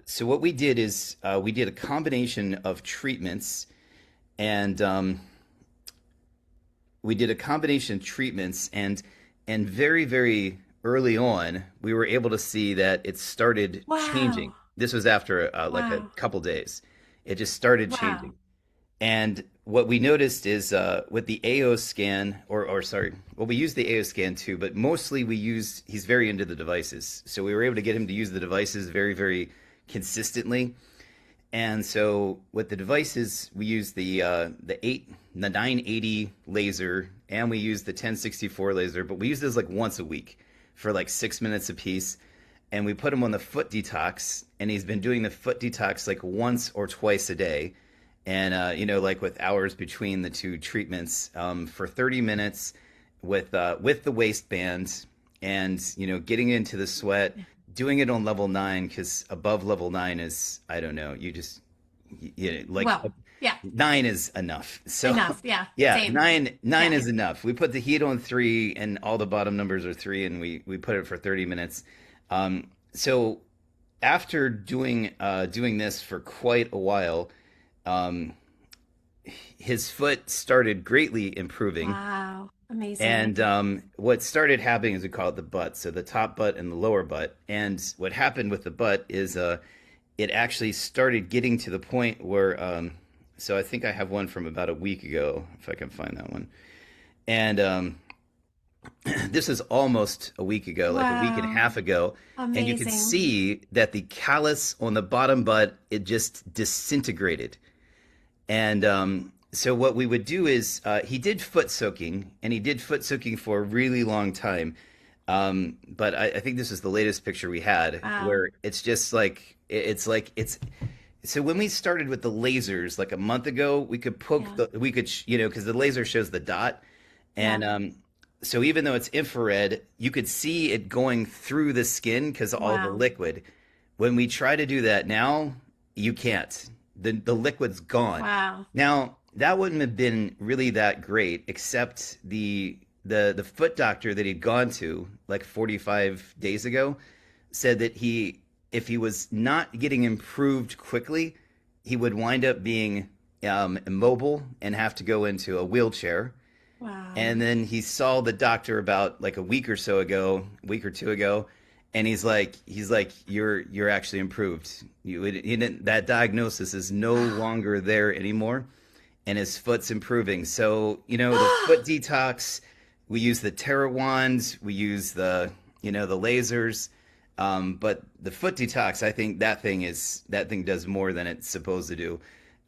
So what we did is we did a combination of treatments, and we did a combination of treatments, and very, very early on, we were able to see that it started changing. Wow. This was after like a Wow. couple days. It just started Wow. changing. And what we noticed is with the AO scan, or sorry, well, we use the AO scan too, but mostly he's very into the devices. So we were able to get him to use the devices very, very consistently. And so with the devices, we use the 980 laser, and we use the 1064 laser, but we use those like once a week for like 6 minutes a piece. And we put him on the foot detox, and he's been doing the foot detox like once or twice a day, and like with hours between the two treatments, for 30 minutes with the waistband, and getting into the sweat, doing it on level 9, because above level 9 is, I don't know, like Well, yeah. 9 is enough. So Enough. Yeah. yeah, Same. nine Yeah. is enough. We put the heat on 3, and all the bottom numbers are 3, and we put it for 30 minutes. So after doing this for quite a while, um, his foot started greatly improving. Wow. Amazing. And what started happening is we call it the butt, so the top butt and the lower butt. And what happened with the butt is it actually started getting to the point where, so I think I have one from about a week ago, if I can find that one. And this is almost a week ago, like a week and a Wow. half ago. And you could Amazing. see that the callus on the bottom butt, it just disintegrated. And so what we would do is he did foot soaking, and he did foot soaking for a really long time. But I think this is the latest picture we had, Wow. where it's just like it's so when we started with the lasers like a month ago, we could poke Yeah. because the laser shows the dot, and Yeah. so even though it's infrared, you could see it going through the skin because of all the Wow. liquid. When we try to do that now, you can't. The liquid's gone. Wow. Now, that wouldn't have been really that great, except the foot doctor that he'd gone to like 45 days ago said that if he was not getting improved quickly, he would wind up being immobile and have to go into a wheelchair. Wow. And then he saw the doctor about like a week or two ago, and he's like, you're actually improved. That diagnosis is no longer there anymore, and his foot's improving. So the foot detox, we use the Terra wand, we use the lasers, but the foot detox, I think that thing does more than it's supposed to do.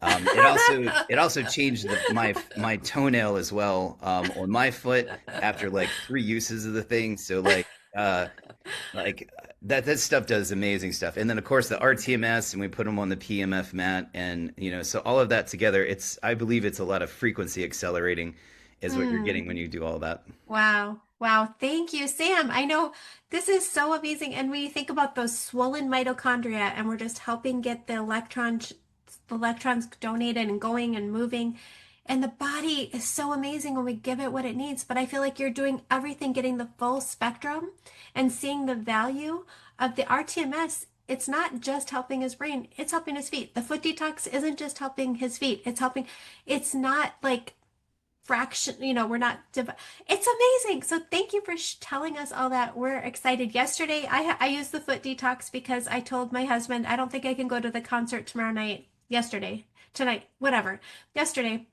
It also changed my toenail as well, on my foot after like 3 uses of the thing. So like that stuff does amazing stuff. And then of course the RTMS, and we put them on the PMF mat, and so all of that together, I believe it's a lot of frequency accelerating is what you're getting Mm. when you do all that. Wow. Wow. Thank you, Sam. I know this is so amazing. And we think about those swollen mitochondria, and we're just helping get the electrons donated and going and moving. And the body is so amazing when we give it what it needs. But I feel like you're doing everything, getting the full spectrum and seeing the value of the RTMS. It's not just helping his brain, it's helping his feet. The foot detox isn't just helping his feet, it's not like fraction, we're not it's amazing. So thank you for telling us all that. We're excited. Yesterday I used the foot detox because I told my husband I don't think I can go to the concert tomorrow night. Tonight, whatever. Yesterday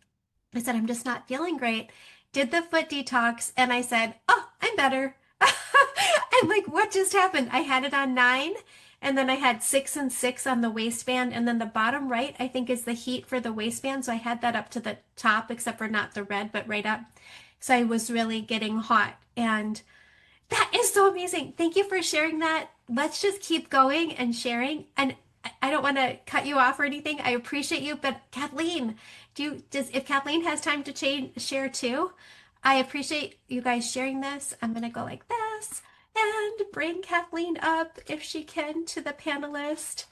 I said I'm just not feeling great. Did the foot detox, and I said, oh, I'm better. I'm like, what just happened? I had it on 9, and then I had 6 and 6 on the waistband, and then the bottom right, I think, is the heat for the waistband. So I had that up to the top, except for not the red, but right up. So I was really getting hot. And that is so amazing. Thank you for sharing that. Let's just keep going and sharing. And I don't want to cut you off or anything. I appreciate you, but Kathleen, if Kathleen has time to share too, I appreciate you guys sharing this. I'm gonna go like this and bring Kathleen up if she can to the panelist.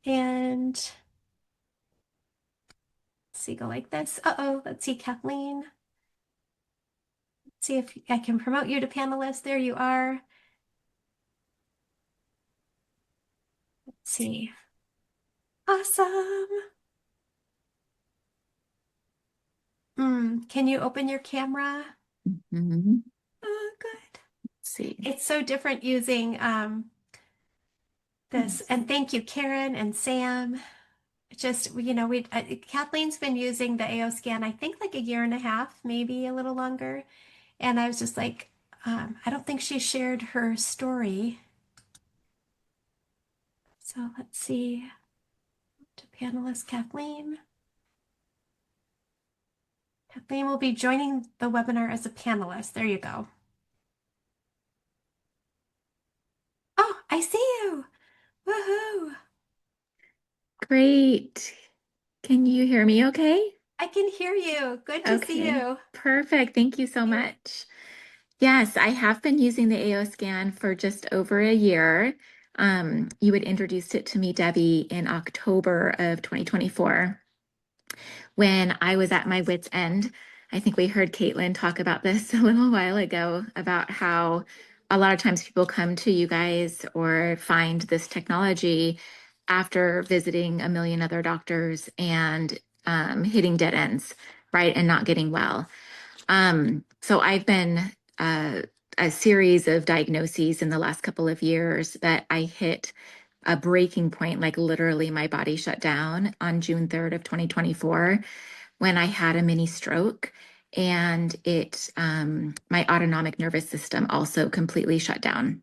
And let's see, go like this. Uh-oh, let's see, Kathleen. Let's see if I can promote you to panelist. There you are. Let's see. Awesome. Can you open your camera? Mhm. Oh, good. Let's see. It's so different using this. And thank you, Karen and Sam. Just, we Kathleen's been using the AO scan, I think like a year and a half, maybe a little longer. And I was just like, I don't think she shared her story. So let's see. To panelist Kathleen. Kathleen will be joining the webinar as a panelist. There you go. Oh, I see you. Woohoo. Great. Can you hear me okay? I can hear you. Good to see Okay, you. perfect. Thank you so much. Yes, I have been using the AO scan for just over a year. You had introduced it to me, Debbie, in October of 2024 when I was at my wit's end. I think we heard Caitlin talk about this a little while ago about how a lot of times people come to you guys or find this technology after visiting a million other doctors and hitting dead ends, right? And not getting well. So I've been a series of diagnoses in the last couple of years that I hit a breaking point, like literally my body shut down on June 3rd of 2024 when I had a mini stroke, and my autonomic nervous system also completely shut down.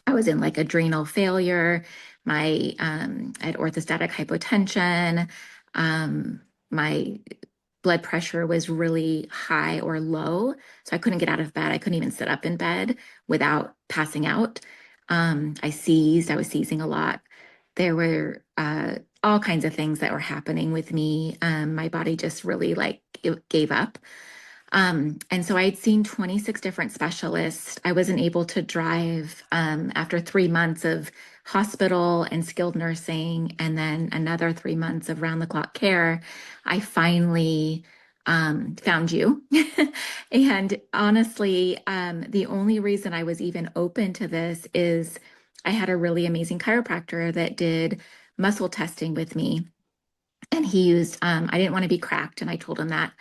I was in like adrenal failure. I had orthostatic hypotension. My blood pressure was really high or low, so I couldn't get out of bed. I couldn't even sit up in bed without passing out. I seized. I was seizing a lot. There were all kinds of things that were happening with me. My body just really it gave up. And so I had seen 26 different specialists. I wasn't able to drive after 3 months of hospital and skilled nursing, and then another 3 months of round the clock care. I finally found you. And honestly, the only reason I was even open to this is I had a really amazing chiropractor that did muscle testing with me. And he used, I didn't want to be cracked, and I told him that.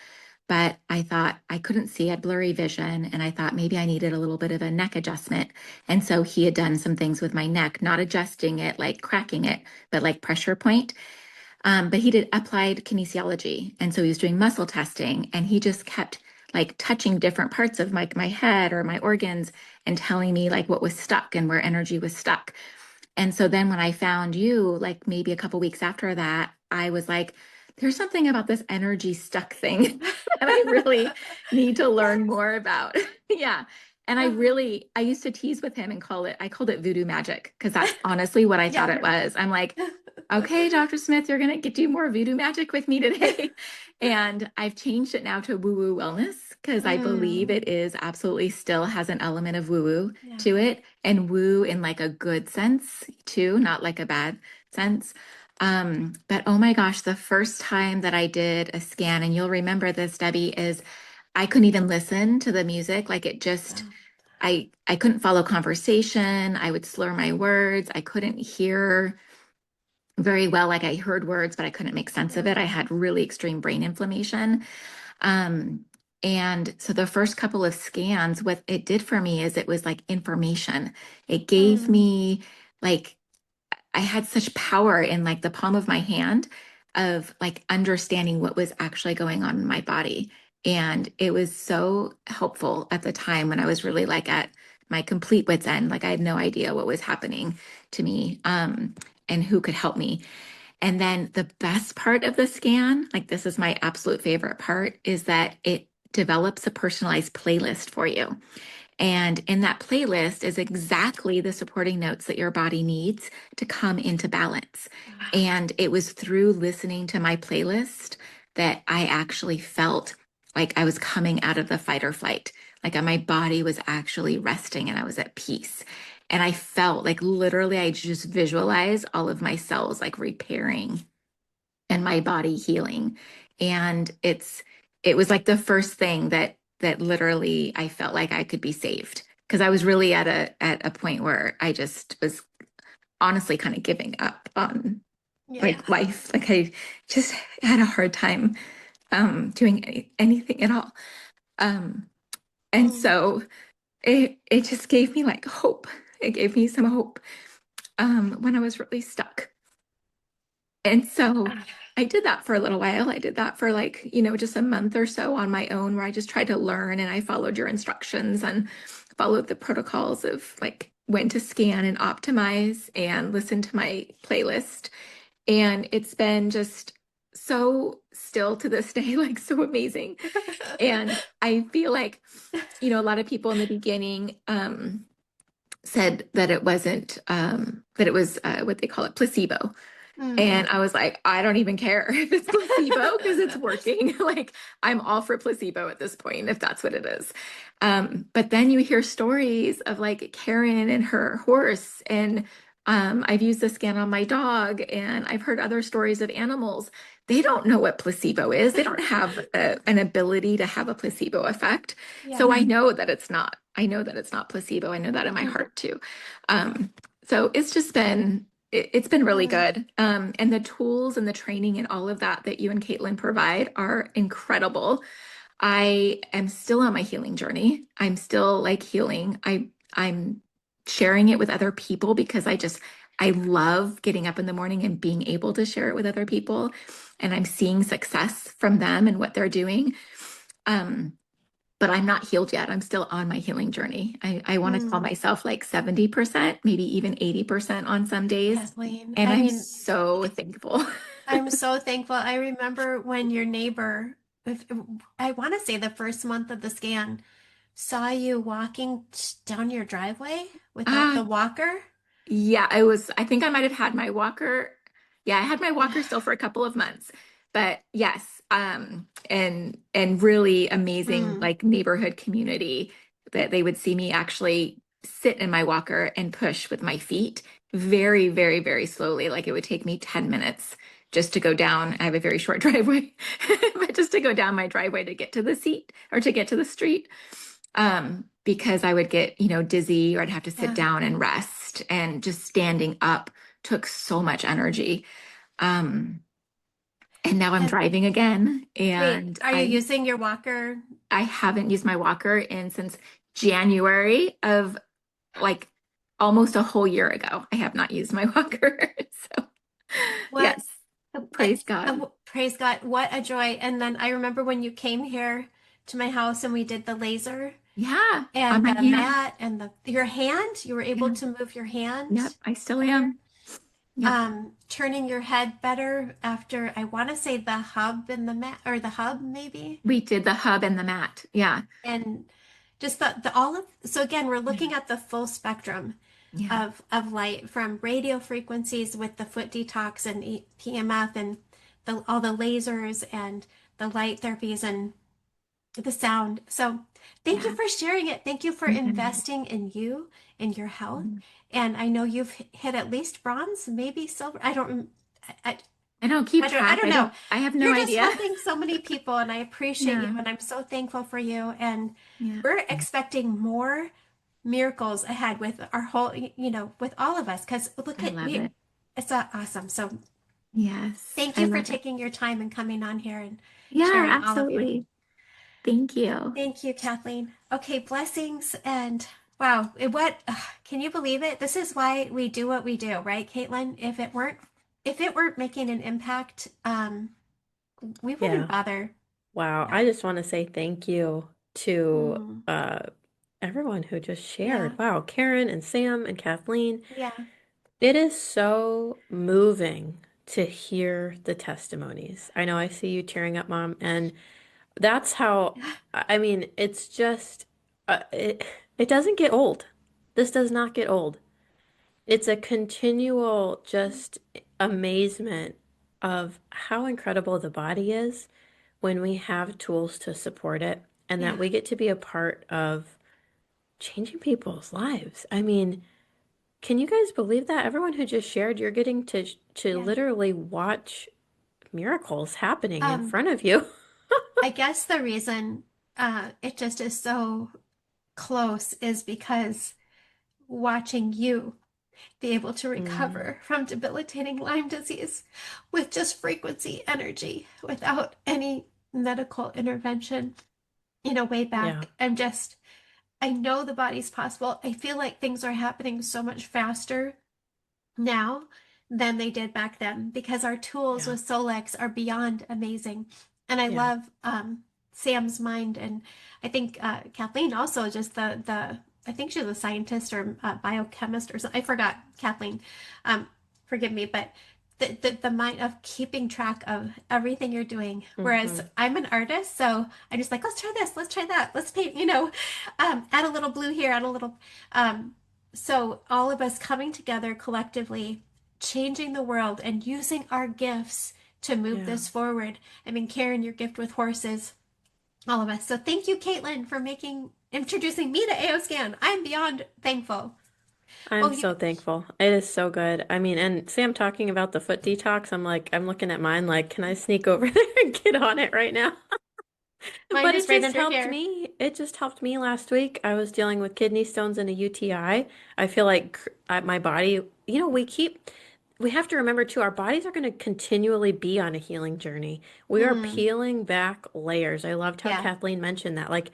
But I thought I couldn't see, I had blurry vision, and I thought maybe I needed a little bit of a neck adjustment. And so he had done some things with my neck, not adjusting it, like cracking it, but like pressure point. But he did applied kinesiology. And so he was doing muscle testing, and he just kept like touching different parts of my head or my organs and telling me like what was stuck and where energy was stuck. And so then when I found you, like maybe a couple weeks after that, I was like, there's something about this energy stuck thing that I really need to learn more about. Yeah. And I used to tease with him and I called it voodoo magic, because that's honestly what I thought it was. I'm like, okay, Dr. Smith, you're going to do more voodoo magic with me today. And I've changed it now to woo-woo wellness, because I believe it is absolutely still has an element of woo-woo to it, and woo in like a good sense too, not like a bad sense. But oh my gosh, the first time that I did a scan, and you'll remember this, Debbie, is I couldn't even listen to the music. Like it just, I couldn't follow conversation. I would slur my words. I couldn't hear very well. Like I heard words, but I couldn't make sense of it. I had really extreme brain inflammation. Um, and so the first couple of scans, what it did for me is it was like information. It gave me like, I had such power in like the palm of my hand of like understanding what was actually going on in my body. And it was so helpful at the time when I was really like at my complete wit's end. Like I had no idea what was happening to me, and who could help me. And then the best part of the scan, like this is my absolute favorite part, is that it develops a personalized playlist for you. And in that playlist is exactly the supporting notes that your body needs to come into balance. And it was through listening to my playlist that I actually felt like I was coming out of the fight or flight, like my body was actually resting and I was at peace. And I felt like literally I just visualized all of my cells like repairing and my body healing. And it was like the first thing that literally I felt like I could be saved, because I was really at a point where I just was honestly kind of giving up on like life. Like I just had a hard time doing anything at all. Um, and Mm. so it just gave me like hope. It gave me some hope when I was really stuck. And so Ah, I did that for a little while. I did that for like, you know, just a month or so on my own, where I just tried to learn and I followed your instructions and followed the protocols of like when to scan and optimize and listen to my playlist. And it's been just so still to this day, like so amazing. And I feel like, you know, a lot of people in the beginning said that it wasn't, that it was what they call it, placebo. mm. And I was like, I don't even care if it's placebo because it's working. Like, I'm all for placebo at this point, if that's what it is. But then you hear stories of like Karen and her horse, and I've used the scan on my dog, and I've heard other stories of animals. They don't know what placebo is. They don't have an ability to have a placebo effect. So Yeah. I know that it's not. I know that it's not placebo. I know that in my heart too. So it's just been it's been really Mm. good. And the tools and the training and all of that that you and Caitlin provide are incredible. I am still on my healing journey. I'm still like healing. I'm sharing it with other people because I love getting up in the morning and being able to share it with other people. And I'm seeing success from them and what they're doing. Um, but I'm not healed yet. I'm still on my healing journey. I want to call Mm. myself like 70%, maybe even 80% on some days. Kathleen, And I I'm mean, so thankful. I'm so thankful. I remember when your neighbor, if, I want to say the first month of the scan, saw you walking down your driveway without Ah, the walker. yeah, I think I might have had my walker. Yeah, I had my walker still for a couple of months. But yes, and really amazing Mm. like neighborhood community that they would see me actually sit in my walker and push with my feet very, very, very slowly. Like it would take me 10 minutes just to go down. I have a very short driveway, but just to go down my driveway to get to the seat or to get to the street. Because I would get, you know, dizzy or I'd have to sit Yeah. down and rest, and just standing up took so much energy. Um, and now I'm And driving again, wait, and are you using your walker? I haven't used my walker in since January of like almost a whole year ago. I have not used my walker. So What? yes, praise God. Praise God. What a joy. And then I remember when you came here to my house and we did the laser Yeah, on and my the hand. mat and your hand, you were able Yeah. to move your Yep, hand I still better. am. Yep. Turning your head better after I want to say the hub and the mat or the hub maybe. We did the hub and the mat. Yeah. And just the all of so again, we're Yeah. looking at the full spectrum Yeah. of light from radio frequencies with the foot detox and PMF and all the lasers and the light therapies and the sound. So thank you Yeah. for sharing it. Thank you for Mhm. investing in you, in your health. Mhm. And I know you've hit at least bronze, maybe silver. I, I don't keep I track. don't know. I have no You're just idea. helping so many people, and I appreciate you, Yeah. and I'm so thankful for you. And Yeah. we're expecting more miracles ahead with our whole, with all of us. Because look I at love it. it's awesome. So Yes. thank I you for love it. taking your time and coming on here and Yeah, sharing all of you. absolutely. Thank you. Thank you, Kathleen. Okay, blessings and wow, can you believe it? This is why we do what we do, right, Caitlin? If it weren't making an impact, we wouldn't Yeah. bother. Wow. Yeah. I just want to say thank you to Mm, everyone who just yeah. shared. Wow. Karen and Sam and Kathleen. Yeah. It is so moving to hear the testimonies. I know I see you tearing up, Mom, and that's how, I mean, it's just, it doesn't get old. This does not get old. It's a continual just amazement of how incredible the body is when we have tools to support it and that Yeah. we get to be a part of changing people's lives. I mean, can you guys believe that? Everyone who just shared, you're getting to Yeah. literally watch miracles happening in Um, front of you. I guess the reason it just is so close is because watching you be able to Mm, recover from debilitating Lyme disease with just frequency energy without any. medical intervention, way back. And just, I know the body's possible. I feel like things are happening so much faster now than they did back then because our tools with Solex are beyond amazing. And I love Sam's mind, and I think Kathleen also, just the I think she's a scientist or biochemist or something. I forgot, Kathleen. Forgive me, but the mind of keeping track of everything you're doing. Whereas I'm an artist, so I'm just like, let's try this, let's try that, let's paint, add a little blue here, add a little. So all of us coming together collectively, changing the world and using our gifts to move this forward. I mean, Karen, your gift with horses, all of us. So thank you, Caitlin, for introducing me to AOScan. I'm beyond thankful. I'm so thankful. It is so good. I mean, and Sam talking about the foot detox, I'm looking at mine like, can I sneak over there and get on it right now? But it just helped me. It just helped me last week. I was dealing with kidney stones and a UTI. I feel like my body, we have to remember too, our bodies are going to continually be on a healing journey. We are peeling back layers. I loved how Kathleen mentioned that. Like,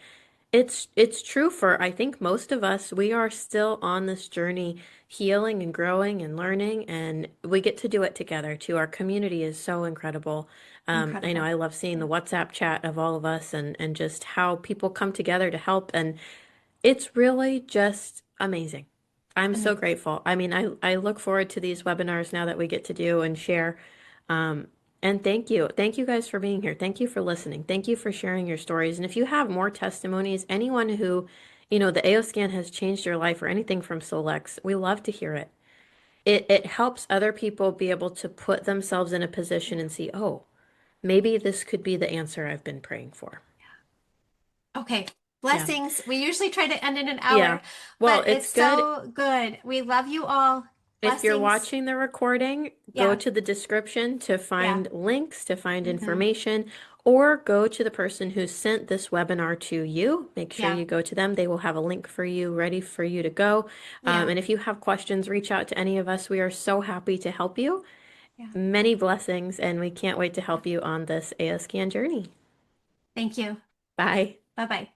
it's true for, I think, most of us. We are still on this journey, healing and growing and learning, and we get to do it together too. Our community is so incredible. I know I love seeing the WhatsApp chat of all of us and just how people come together to help. And it's really just amazing. I'm so grateful. I mean, I look forward to these webinars now that we get to do and share. And thank you. Thank you guys for being here. Thank you for listening. Thank you for sharing your stories. And if you have more testimonies, anyone who, the AOScan has changed your life or anything from Solex, we love to hear it. It helps other people be able to put themselves in a position and see, oh, maybe this could be the answer I've been praying for. Okay. Blessings. We usually try to end in an hour. Yeah. Well, but it's so good. We love you all. Blessings. If you're watching the recording, go to the description to find links, to find information, or go to the person who sent this webinar to you. Make sure you go to them. They will have a link for you, ready for you to go. And if you have questions, reach out to any of us. We are so happy to help you. Many blessings, and we can't wait to help you on this AOScan journey. Thank you. Bye. Bye-bye.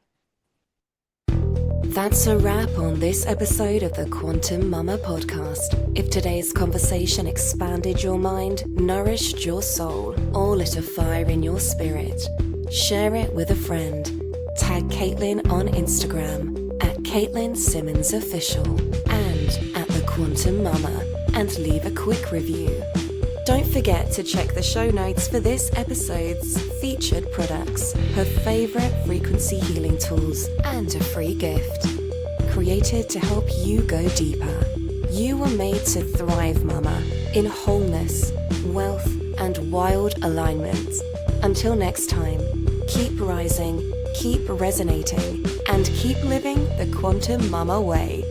That's a wrap on this episode of the Quantum Mama podcast. If today's conversation expanded your mind, nourished your soul, or lit a fire in your spirit, share it with a friend. Tag Caitlin on Instagram at Caitlin Simmons Official and at The Quantum Mama, and leave a quick review. Don't forget to check the show notes for this episode's featured products, her favorite frequency healing tools, and a free gift. Created to help you go deeper. You were made to thrive, Mama, in wholeness, wealth, and wild alignment. Until next time, keep rising, keep resonating, and keep living the Quantum Mama way.